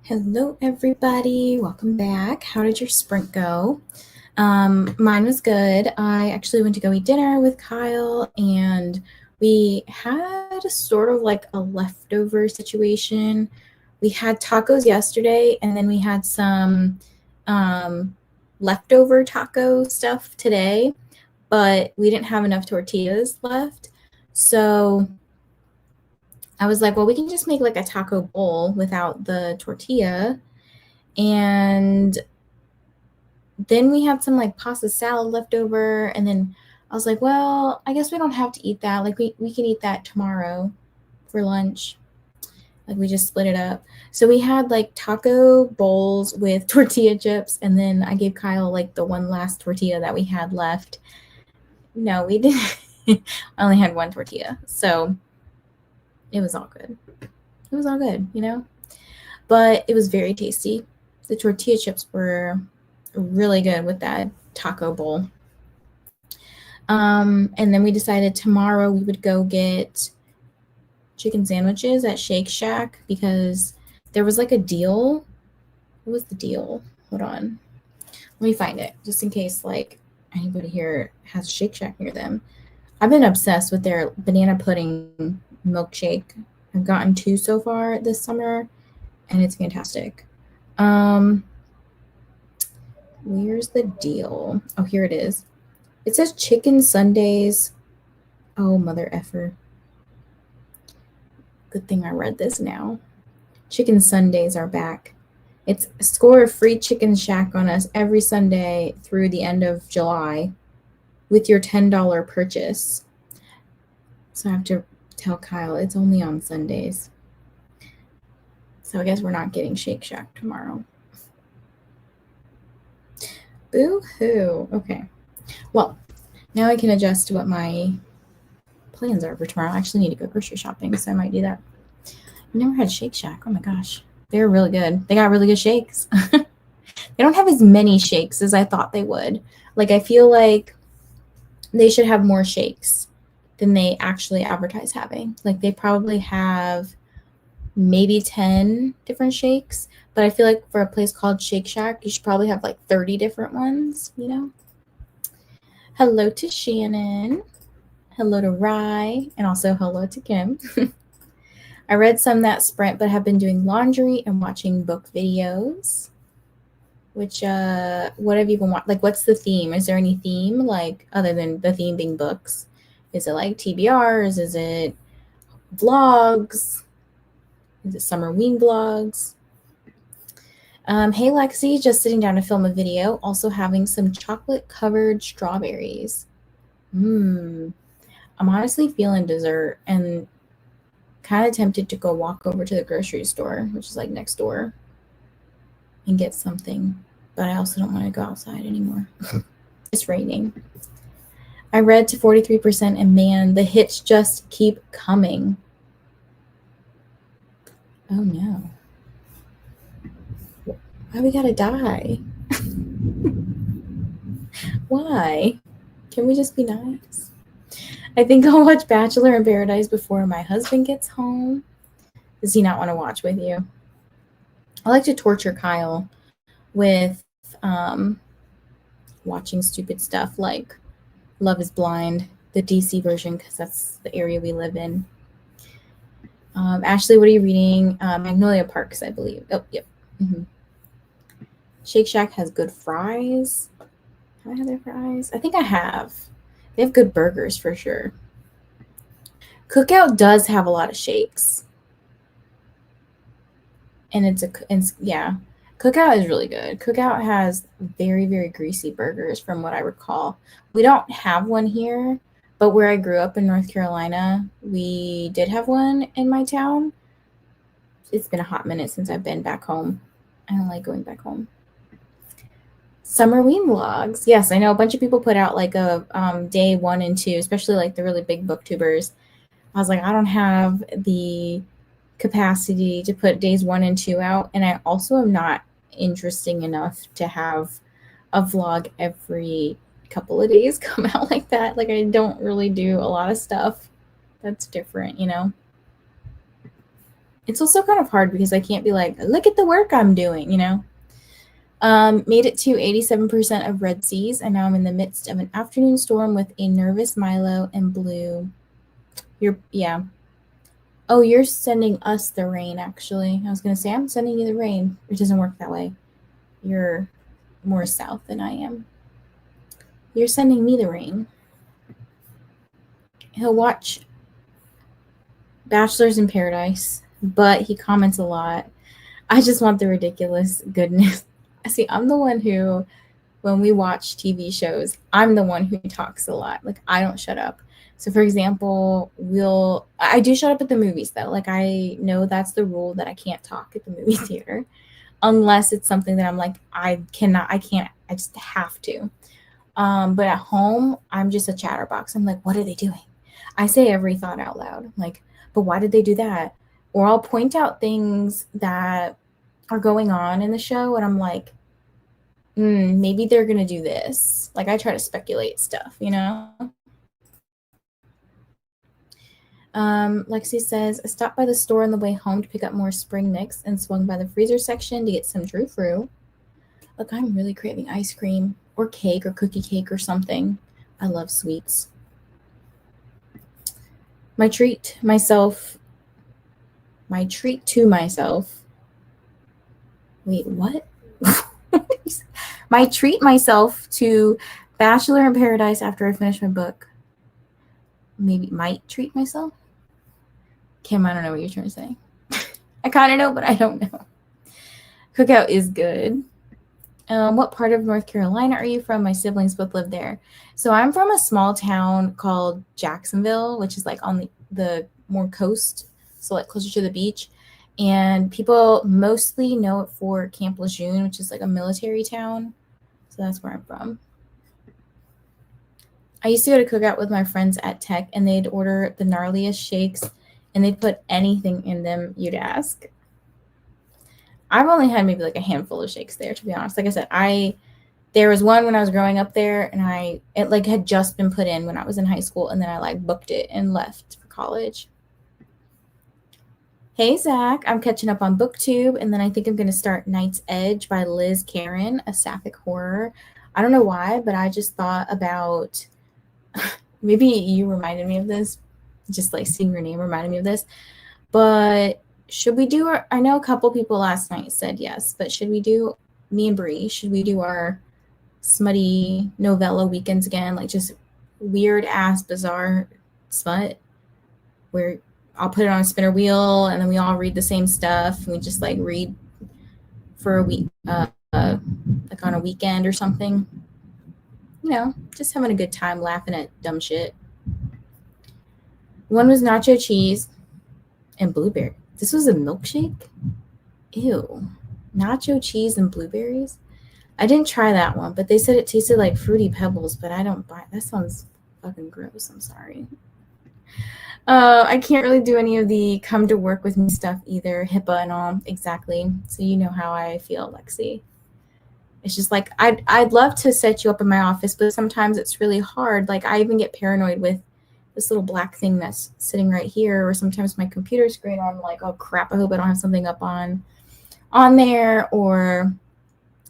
Speaker 1: Hello, everybody. Welcome back. How did your sprint go? Mine was good. I actually went to go eat dinner with Kyle, and we had sort of like a leftover situation. We had tacos yesterday, and then we had some leftover taco stuff today, but we didn't have enough tortillas left. So I was like, well, we can just make like a taco bowl without the tortilla. And then we had some like pasta salad left over. And then I was like, well, I guess we don't have to eat that. Like we can eat that tomorrow for lunch. Like we just split it up. So we had like taco bowls with tortilla chips. And then I gave Kyle like the one last tortilla that we had left. No, we didn't. I only had one tortilla. So it was all good. It was all good, you know? But it was very tasty. The tortilla chips were really good with that taco bowl. And then we decided tomorrow we would go get chicken sandwiches at Shake Shack because there was like a deal. What was the deal? Hold on. Let me find it just in case like anybody here has Shake Shack near them. I've been obsessed with their banana pudding milkshake. I've gotten 2 so far this summer, and it's fantastic. Where's the deal? Oh, here it is. It says chicken sundaes. Oh, mother effer. Good thing I read this now. Chicken sundaes are back. It's score a free chicken shack on us every Sunday through the end of July with your $10 purchase. So I have to tell Kyle it's only on Sundays. So I guess we're not getting Shake Shack tomorrow. Boo-hoo. Okay. Well, now I can adjust to what my plans are for tomorrow. I actually need to go grocery shopping, so I might do that. I've never had Shake Shack. Oh my gosh. They're really good. They got really good shakes. They don't have as many shakes as I thought they would. Like, I feel like they should have more shakes than they actually advertise having. Like, they probably have maybe 10 different shakes, but I feel like for a place called Shake Shack, you should probably have like 30 different ones, you know? Hello to Shannon. Hello to Rye, and also hello to Kim. I read some that sprint, but have been doing laundry and watching book videos. Which, what have you been watching? Like, what's the theme? Is there any theme, like, other than the theme being books? Is it like TBRs? Is it vlogs? Is it Summerween vlogs? Hey, Lexi, just sitting down to film a video, also having some chocolate-covered strawberries. I'm honestly feeling dessert and kind of tempted to go walk over to the grocery store, which is like next door, and get something. But I also don't want to go outside anymore. It's raining. I read to 43%, and man, the hits just keep coming. Oh no. Why we gotta die? Why? Can we just be nice? I think I'll watch Bachelor in Paradise before my husband gets home. Does he not want to watch with you? I like to torture Kyle with watching stupid stuff like Love is Blind, the DC version, because that's the area we live in. Ashley, what are you reading? Magnolia Parks, I believe. Oh, yep. Mm-hmm. Shake Shack has good fries. Have I had their fries? I think I have. They have good burgers for sure. Cookout does have a lot of shakes. And yeah. Cookout is really good. Cookout has very, very greasy burgers from what I recall. We don't have one here, but where I grew up in North Carolina, we did have one in my town. It's been a hot minute since I've been back home. I don't like going back home. Summerween vlogs. Yes, I know a bunch of people put out like a day 1 and 2, especially like the really big booktubers. I was like, I don't have the capacity to put days 1 and 2 out, and I also am not interesting enough to have a vlog every couple of days come out like that. Like, I don't really do a lot of stuff that's different, you know? it's also kind of hard because I can't be like, look at the work I'm doing, you know? Made it to 87% of Red Seas, and now I'm in the midst of an afternoon storm with a nervous Milo and Blue. Yeah. Oh, you're sending us the rain, actually. I was going to say, I'm sending you the rain. It doesn't work that way. You're more south than I am. You're sending me the rain. He'll watch Bachelors in Paradise, but he comments a lot. I just want the ridiculous goodness. See, I'm the one who, when we watch TV shows, I'm the one who talks a lot. Like, I don't shut up. So, for example, I do shut up at the movies, though. Like, I know that's the rule that I can't talk at the movie theater unless it's something that I'm like, I just have to. But at home, I'm just a chatterbox. I'm like, what are they doing? I say every thought out loud. Like, but why did they do that? Or I'll point out things that are going on in the show, and I'm like, maybe they're gonna do this. Like, I try to speculate stuff, you know? Lexi says, I stopped by the store on the way home to pick up more spring mix and swung by the freezer section to get some Drew Fruit. Look, I'm really craving ice cream or cake or cookie cake or something. I love sweets. My treat to myself. Wait, what? My treat myself to Bachelor in Paradise after I finish my book. Maybe might treat myself. Kim, I don't know what you're trying to say. I kind of know, but I don't know. Cookout is good. What part of North Carolina are you from? My siblings both live there. So I'm from a small town called Jacksonville, which is like on the more coast, so like closer to the beach. And people mostly know it for Camp Lejeune, which is like a military town. So that's where I'm from. I used to go to Cookout with my friends at Tech, and they'd order the gnarliest shakes, and they'd put anything in them you'd ask. I've only had maybe like a handful of shakes there, to be honest. Like I said, there was one when I was growing up there, and it like had just been put in when I was in high school, and then I like booked it and left for college. Hey Zach, I'm catching up on BookTube, and then I think I'm going to start Night's Edge by Liz Karen, a sapphic horror. I don't know why, but I just thought about, maybe you reminded me of this, just like seeing your name reminded me of this, but should we do I know a couple people last night said yes, but me and Bree, should we do our smutty novella weekends again? Like just weird ass, bizarre smut where I'll put it on a spinner wheel and then we all read the same stuff. And we just like read for a week, like on a weekend or something. You know, just having a good time laughing at dumb shit. One was nacho cheese and blueberry. This was a milkshake? Ew. Nacho cheese and blueberries? I didn't try that one, but they said it tasted like Fruity Pebbles, but I don't buy it. That sounds fucking gross. I'm sorry. I can't really do any of the come to work with me stuff either, HIPAA and all. Exactly. So you know how I feel, Lexi. It's just like, I'd love to set you up in my office, but sometimes it's really hard. Like I even get paranoid with this little black thing that's sitting right here, or sometimes my computer screen, I'm like, oh crap, I hope I don't have something up on there, or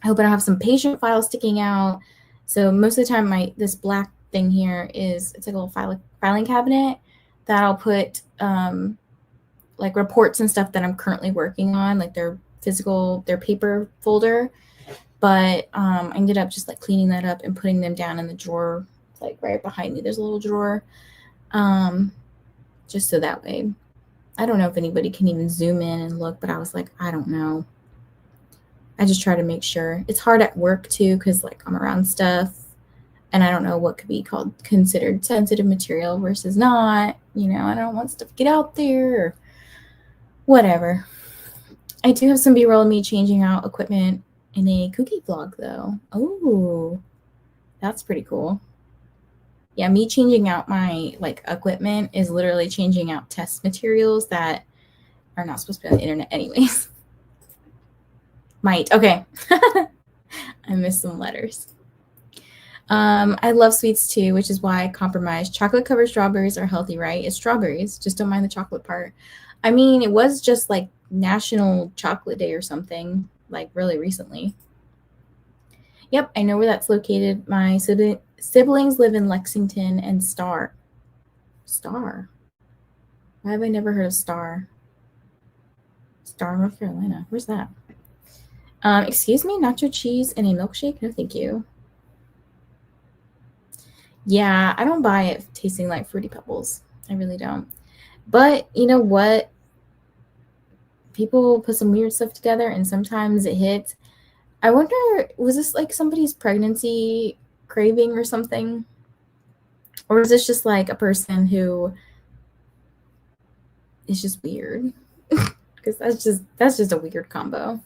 Speaker 1: I hope I don't have some patient file sticking out. So most of the time this black thing here it's like a little filing cabinet that I'll put like reports and stuff that I'm currently working on, like their paper folder. But I ended up just like cleaning that up and putting them down in the drawer, like right behind me. There's a little drawer. Just so that way, I don't know if anybody can even zoom in and look, but I was like, I don't know. I just try to make sure. It's hard at work too, because like I'm around stuff and I don't know what could be considered sensitive material versus not. You know, I don't want stuff to get out there or whatever. I do have some B-roll of me changing out equipment in a cookie vlog though. Oh, that's pretty cool. Yeah, me changing out my like equipment is literally changing out test materials that are not supposed to be on the internet anyways. Might. Okay. I missed some letters. I love sweets too, which is why I compromise. Chocolate covered strawberries are healthy, right? It's strawberries. Just don't mind the chocolate part. I mean, it was just like National Chocolate Day or something, like really recently. Yep, I know where that's located. My siblings live in Lexington and Star. Star? Why have I never heard of Star? Star, North Carolina. Where's that? Excuse me, nacho cheese and a milkshake? No, thank you. Yeah, I don't buy it tasting like Fruity Pebbles. I really don't. But you know what? People put some weird stuff together and sometimes it hits. I wonder, was this like somebody's pregnancy craving or something? Or is this just like a person who is just weird? Because that's just a weird combo.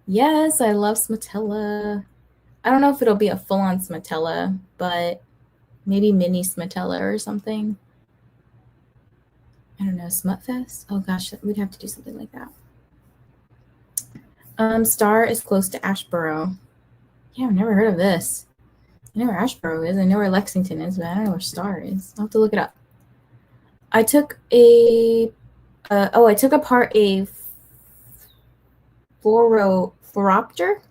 Speaker 1: Yes, I love Smatella. I don't know if it'll be a full-on Smatella, but maybe mini Smatella or something. I don't know, Smutfest? Oh gosh, we'd have to do something like that. Star is close to Ashboro. Yeah, I've never heard of this. I know where Ashboro is. I know where Lexington is, but I don't know where Star is. I'll have to look it up. I took apart a phoropter.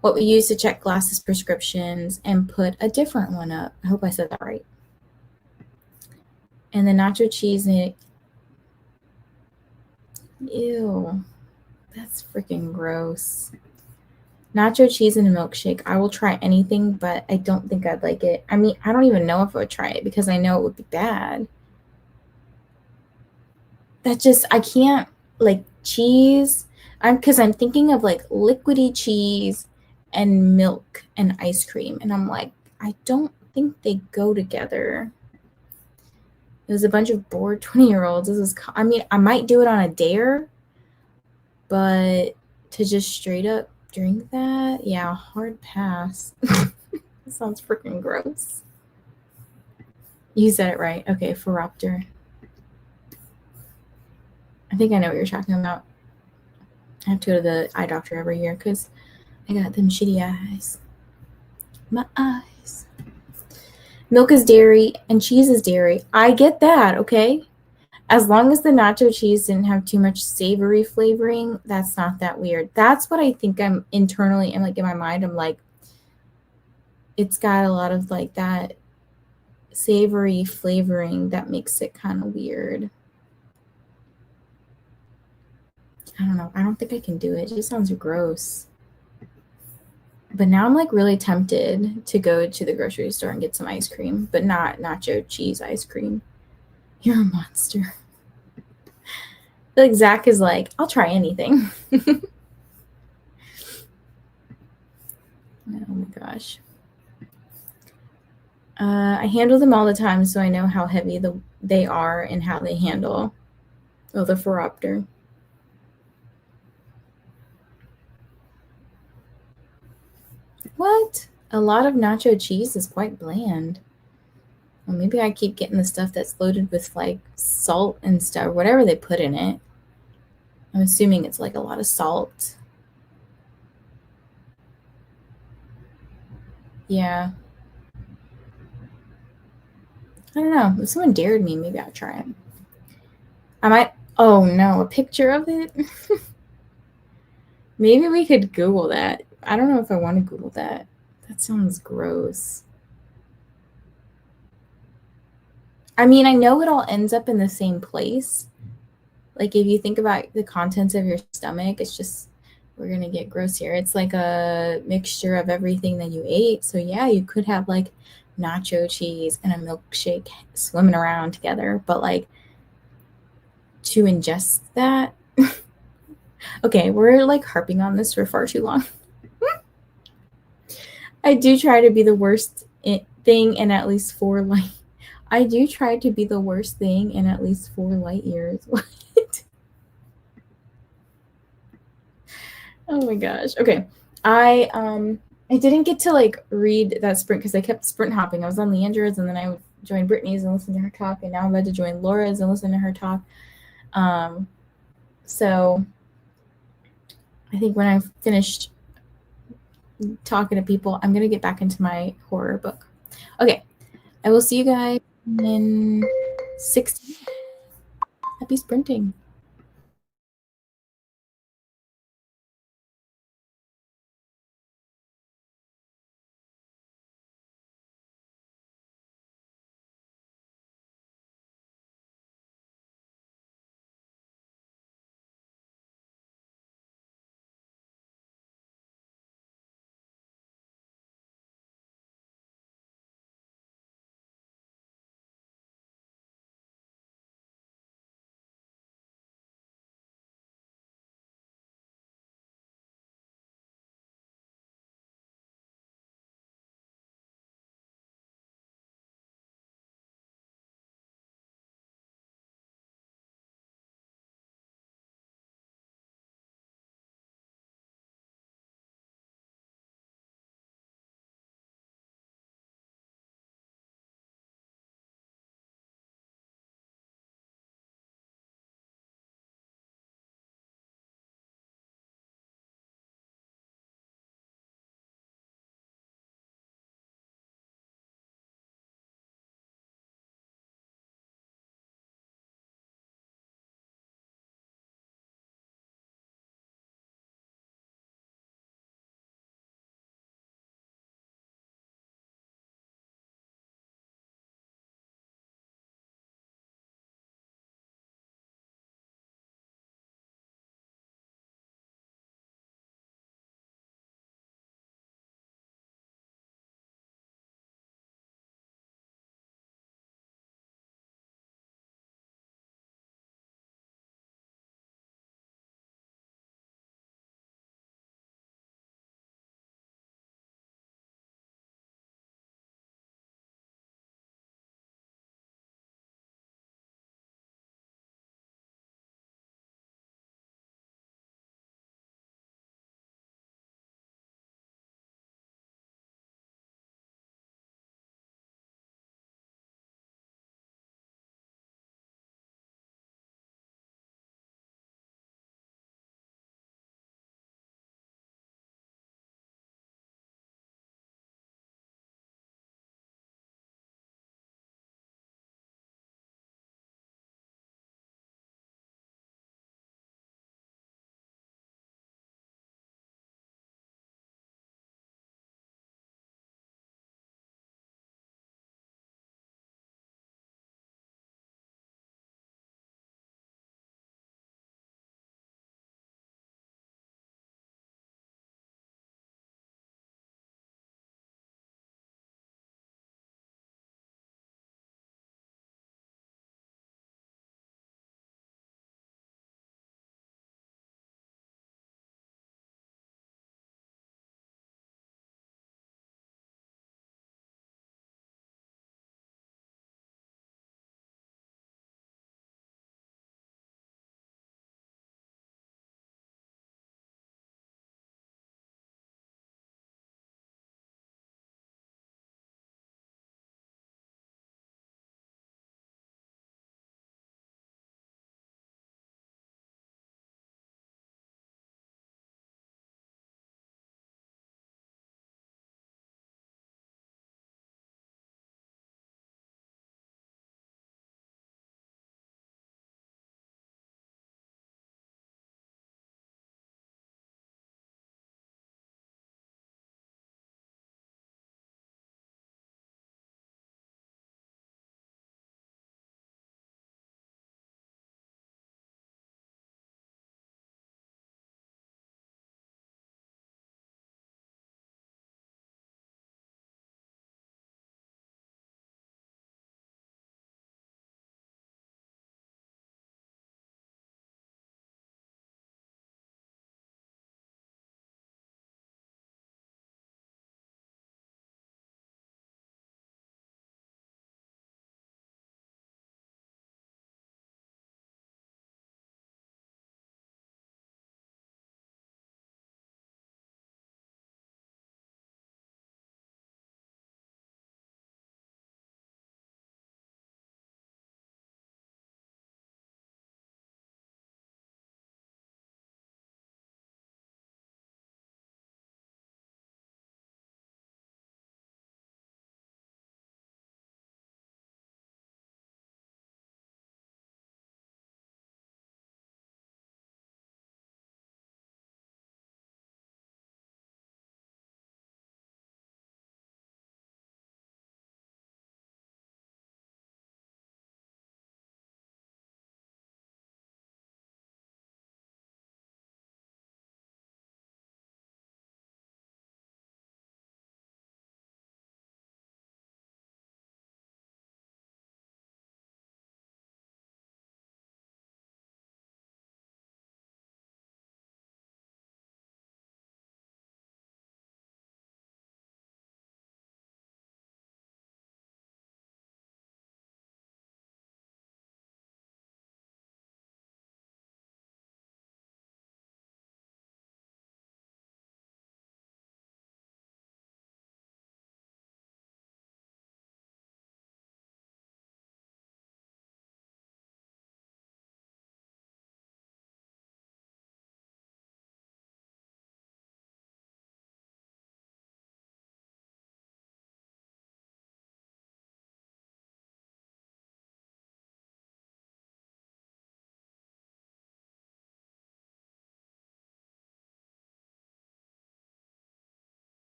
Speaker 1: What we use to check glasses prescriptions and put a different one up. I hope I said that right. And the nacho cheese and ew, that's freaking gross. Nacho cheese and a milkshake. I will try anything, but I don't think I'd like it. I mean, I don't even know if I would try it because I know it would be bad. I can't like cheese. Because I'm thinking of like liquidy cheese and milk and ice cream. And I'm like, I don't think they go together. It was a bunch of bored 20-year-olds. I mean, I might do it on a dare, but to just straight up drink that, yeah, hard pass. That sounds freaking gross. You said it right. Okay, Phoropter. I think I know what you're talking about. I have to go to the eye doctor every year because I got them shitty eyes. My eyes. Milk is dairy and cheese is dairy. I get that, okay? As long as the nacho cheese didn't have too much savory flavoring, that's not that weird. That's what I think I'm internally, and like in my mind, I'm like, it's got a lot of like that savory flavoring that makes it kind of weird. I don't know. I don't think I can do it. It just sounds gross. But now I'm like really tempted to go to the grocery store and get some ice cream, but not nacho cheese ice cream. You're a monster. Like Zach is like, I'll try anything. Oh my gosh. I handle them all the time, so I know how heavy they are and how they handle. Oh, the Phoropter. What? A lot of nacho cheese is quite bland. Well, maybe I keep getting the stuff that's loaded with like salt and stuff, whatever they put in it. I'm assuming it's like a lot of salt. Yeah. I don't know. If someone dared me, maybe I'll try it. I might. Oh no, a picture of it? Maybe we could Google that. I don't know if I want to Google that. That sounds gross. I mean, I know it all ends up in the same place. Like, if you think about the contents of your stomach, it's just, we're going to get gross here. It's like a mixture of everything that you ate. So, yeah, you could have like nacho cheese and a milkshake swimming around together. But, like, to ingest that, okay, we're like harping on this for far too long. I do try to be the worst thing in at least 4 light. I do try to be the worst thing in at least 4 light years. What? Oh my gosh. Okay. I didn't get to like read that sprint because I kept sprint hopping. I was on Leandra's and then I joined Brittany's and listened to her talk, and now I'm about to join Laura's and listen to her talk. So I think when I've finished talking to people, I'm gonna get back into my horror book. Okay. I will see you guys in 60 Happy sprinting.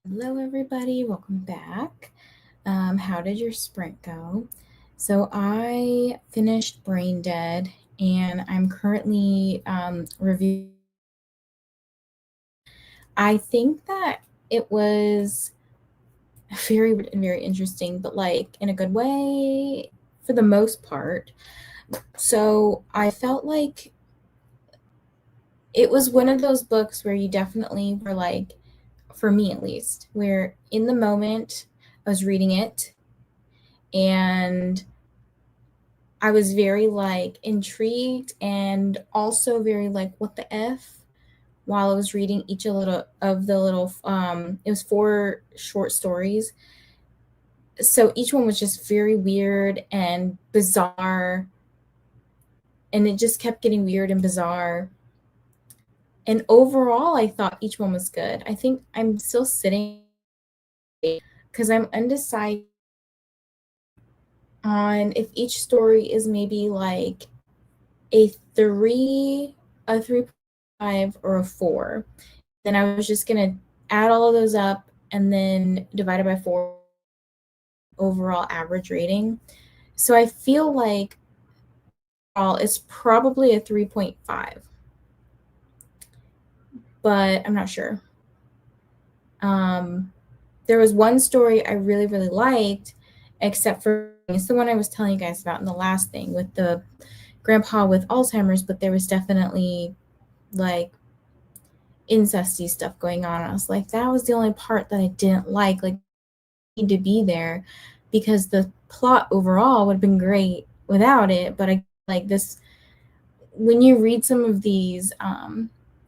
Speaker 1: Hello, everybody. Welcome back. How did your sprint go? So I finished Brain Dead, and I'm currently reviewing. I think that it was very interesting, but like in a good way for the most part. So I felt like it was one of those books where you definitely were like, for me at least, where in the moment I was reading it and I was very like intrigued and also very like, what the F, while I was reading each of the little it was 4 short stories. So each one was just very weird and bizarre, and it just kept getting weird and bizarre. And overall I thought each one was good. I think I'm still sitting because I'm undecided on if each story is maybe like a 3, a 3.5, or a 4. Then I was just gonna add all of those up and then divide it by 4 overall average rating. So I feel like all it's probably a 3.5, but I'm not sure. There was one story I really liked, except for it's the one I was telling you guys about in the last thing with the grandpa with Alzheimer's, but there was definitely like incesty stuff going on. I was like, that was the only part that I didn't like. Like, need to be there because the plot overall would have been great without it. But I like this when you read some of these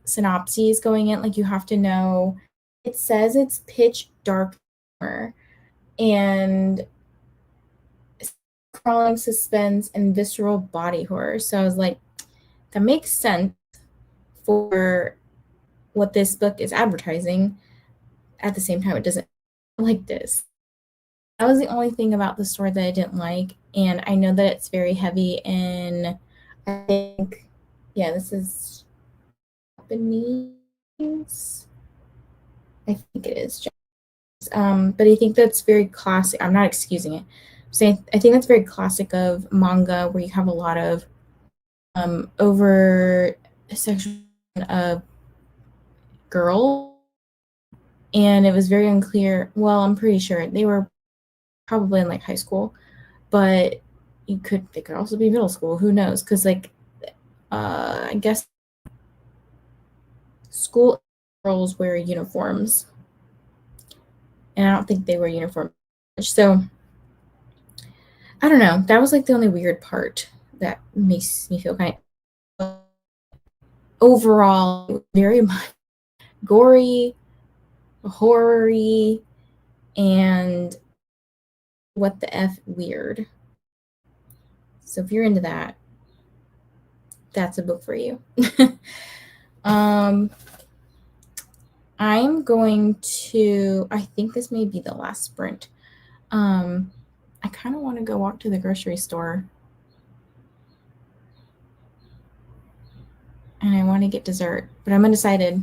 Speaker 1: synopses going in, like you have to know it says it's pitch dark humor and crawling suspense and visceral body horror. So I was like, that makes sense for what this book is advertising. At the same time, it doesn't like this. That was the only thing about the story that I didn't like, and I know that it's very heavy in, I think, yeah, this is Japanese. I think it is Japanese. But I think that's very classic. I'm not excusing it. So I think that's very classic of manga, where you have a lot of over sexual of girls, and it was very unclear. Well, I'm pretty sure they were probably in like high school, but they could also be middle school. Who knows? Because like, I guess school girls wear uniforms, and I don't think they wear uniforms. So I don't know. That was like the only weird part that makes me feel kind of overall very much gory, horror-y, and what the F weird. So if you're into that, that's a book for you. I'm going to, I think this may be the last sprint. I kind of want to go walk to the grocery store. And I want to get dessert, but I'm undecided.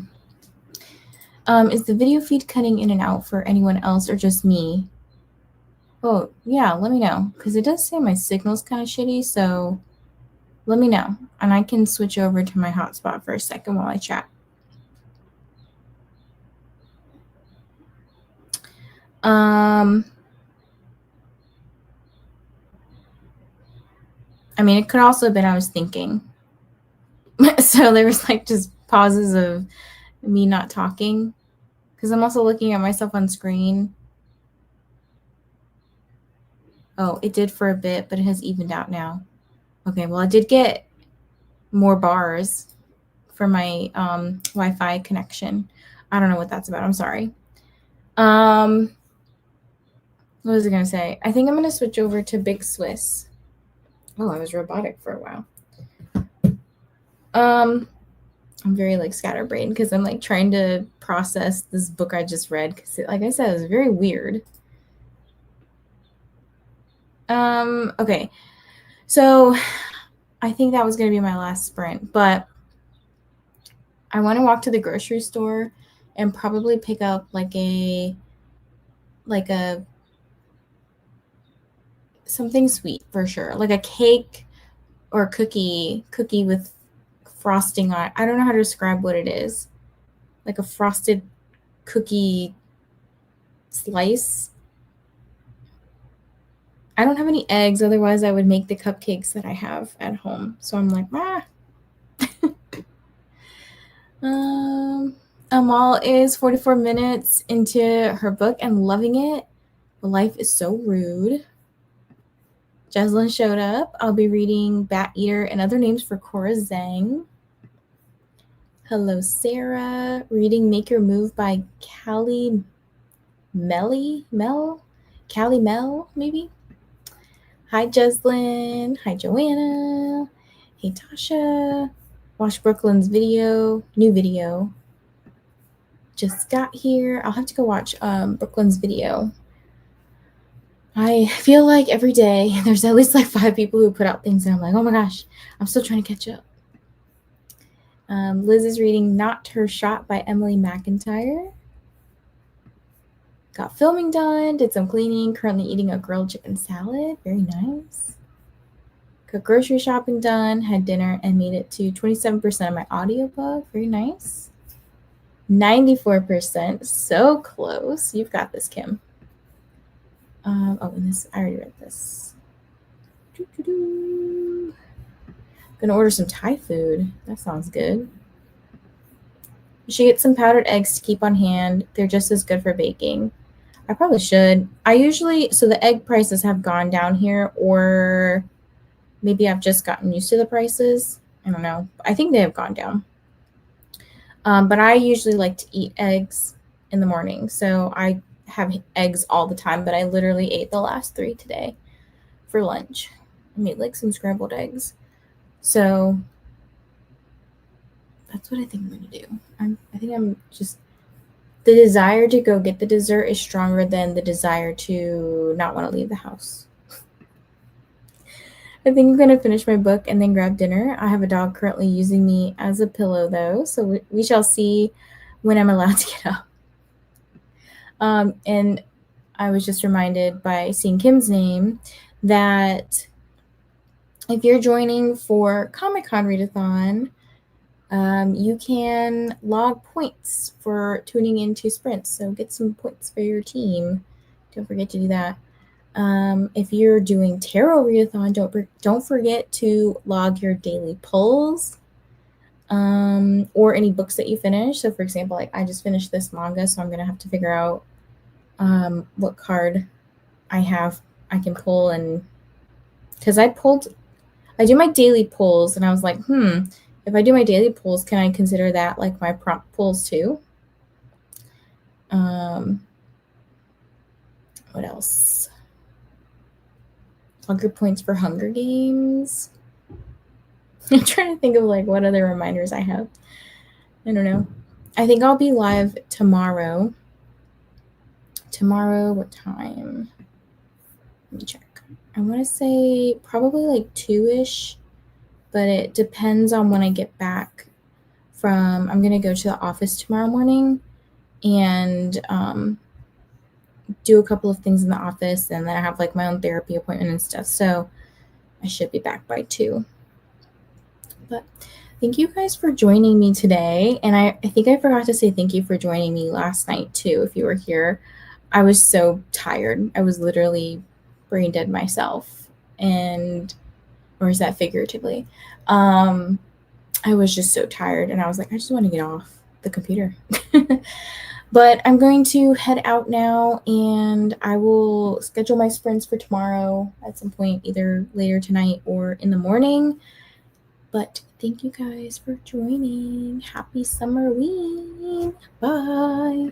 Speaker 1: Is the video feed cutting in and out for anyone else or just me? Oh, yeah, let me know. Because it does say my signal's kind of shitty, so let me know. And I can switch over to my hotspot for a second while I chat. I mean, it could also have been I was thinking. So there was like just pauses of me not talking. Because I'm also looking at myself on screen. Oh, it did for a bit, but it has evened out now. Okay, well, I did get more bars for my Wi-Fi connection. I don't know what that's about. I'm sorry. What was I going to say? I think I'm going to switch over to Big Swiss. Oh, I was robotic for a while. I'm very like scatterbrained because I'm like trying to process this book I just read because, like I said, it was very weird. Okay. So I think that was going to be my last sprint, but I want to walk to the grocery store and probably pick up like a like a something sweet for sure, like a cake or cookie with frosting on it. I don't know how to describe what it is. Like a frosted cookie slice. I don't have any eggs, otherwise I would make the cupcakes that I have at home. So I'm like, Amal is 44 minutes into her book and loving it. Life is so rude. Jeslyn showed up. I'll be reading Bat Eater and Other Names for Cora Zhang. Hello, Sarah. Reading Make Your Move by Callie Mel, maybe. Hi, Jeslyn. Hi, Joanna. Hey, Tasha. Watch Brooklyn's new video. Just got here. I'll have to go watch Brooklyn's video. I feel like every day there's at least like 5 people who put out things and I'm like, oh my gosh, I'm still trying to catch up. Liz is reading Not Her Shot by Emily McIntyre. Got filming done, did some cleaning, currently eating a grilled chicken salad. Very nice. Got grocery shopping done, had dinner, and made it to 27% of my audiobook. Very nice. 94%. So close. You've got this, Kim. And this, I already read this. Gonna order some Thai food. That sounds good. You should get some powdered eggs to keep on hand. They're just as good for baking. I probably should. So the egg prices have gone down here, or maybe I've just gotten used to the prices. I don't know. I think they have gone down. But I usually like to eat eggs in the morning. So I have eggs all the time, but I literally ate the last 3 today for lunch. I made like some scrambled eggs. So that's what I think I'm going to do. I think I'm just, the desire to go get the dessert is stronger than the desire to not want to leave the house. I think I'm going to finish my book and then grab dinner. I have a dog currently using me as a pillow, though, so we shall see when I'm allowed to get up. And I was just reminded by seeing Kim's name that if you're joining for Comic-Con Readathon, you can log points for tuning into sprints. So get some points for your team. Don't forget to do that. If you're doing Tarot Readathon, don't forget to log your daily pulls, or any books that you finish. So for example, like I just finished this manga, so I'm going to have to figure out what card I can pull, and because I do my daily pulls and I was like, if I do my daily pulls, can I consider that like my prompt pulls too? What else? Log your points for Hunger Games. I'm trying to think of like what other reminders I have. I don't know. I think I'll be live tomorrow. Tomorrow, what time? Let me check. I want to say probably like 2-ish, but it depends on when I get back from, I'm going to go to the office tomorrow morning and do a couple of things in the office, and then I have like my own therapy appointment and stuff. So I should be back by 2. But thank you guys for joining me today. And I think I forgot to say thank you for joining me last night too, if you were here. I was so tired. I was literally brain dead myself. Or is that figuratively? I was just so tired and I was like, I just want to get off the computer. But I'm going to head out now, and I will schedule my sprints for tomorrow at some point, either later tonight or in the morning. But thank you guys for joining. Happy Summerween. Bye.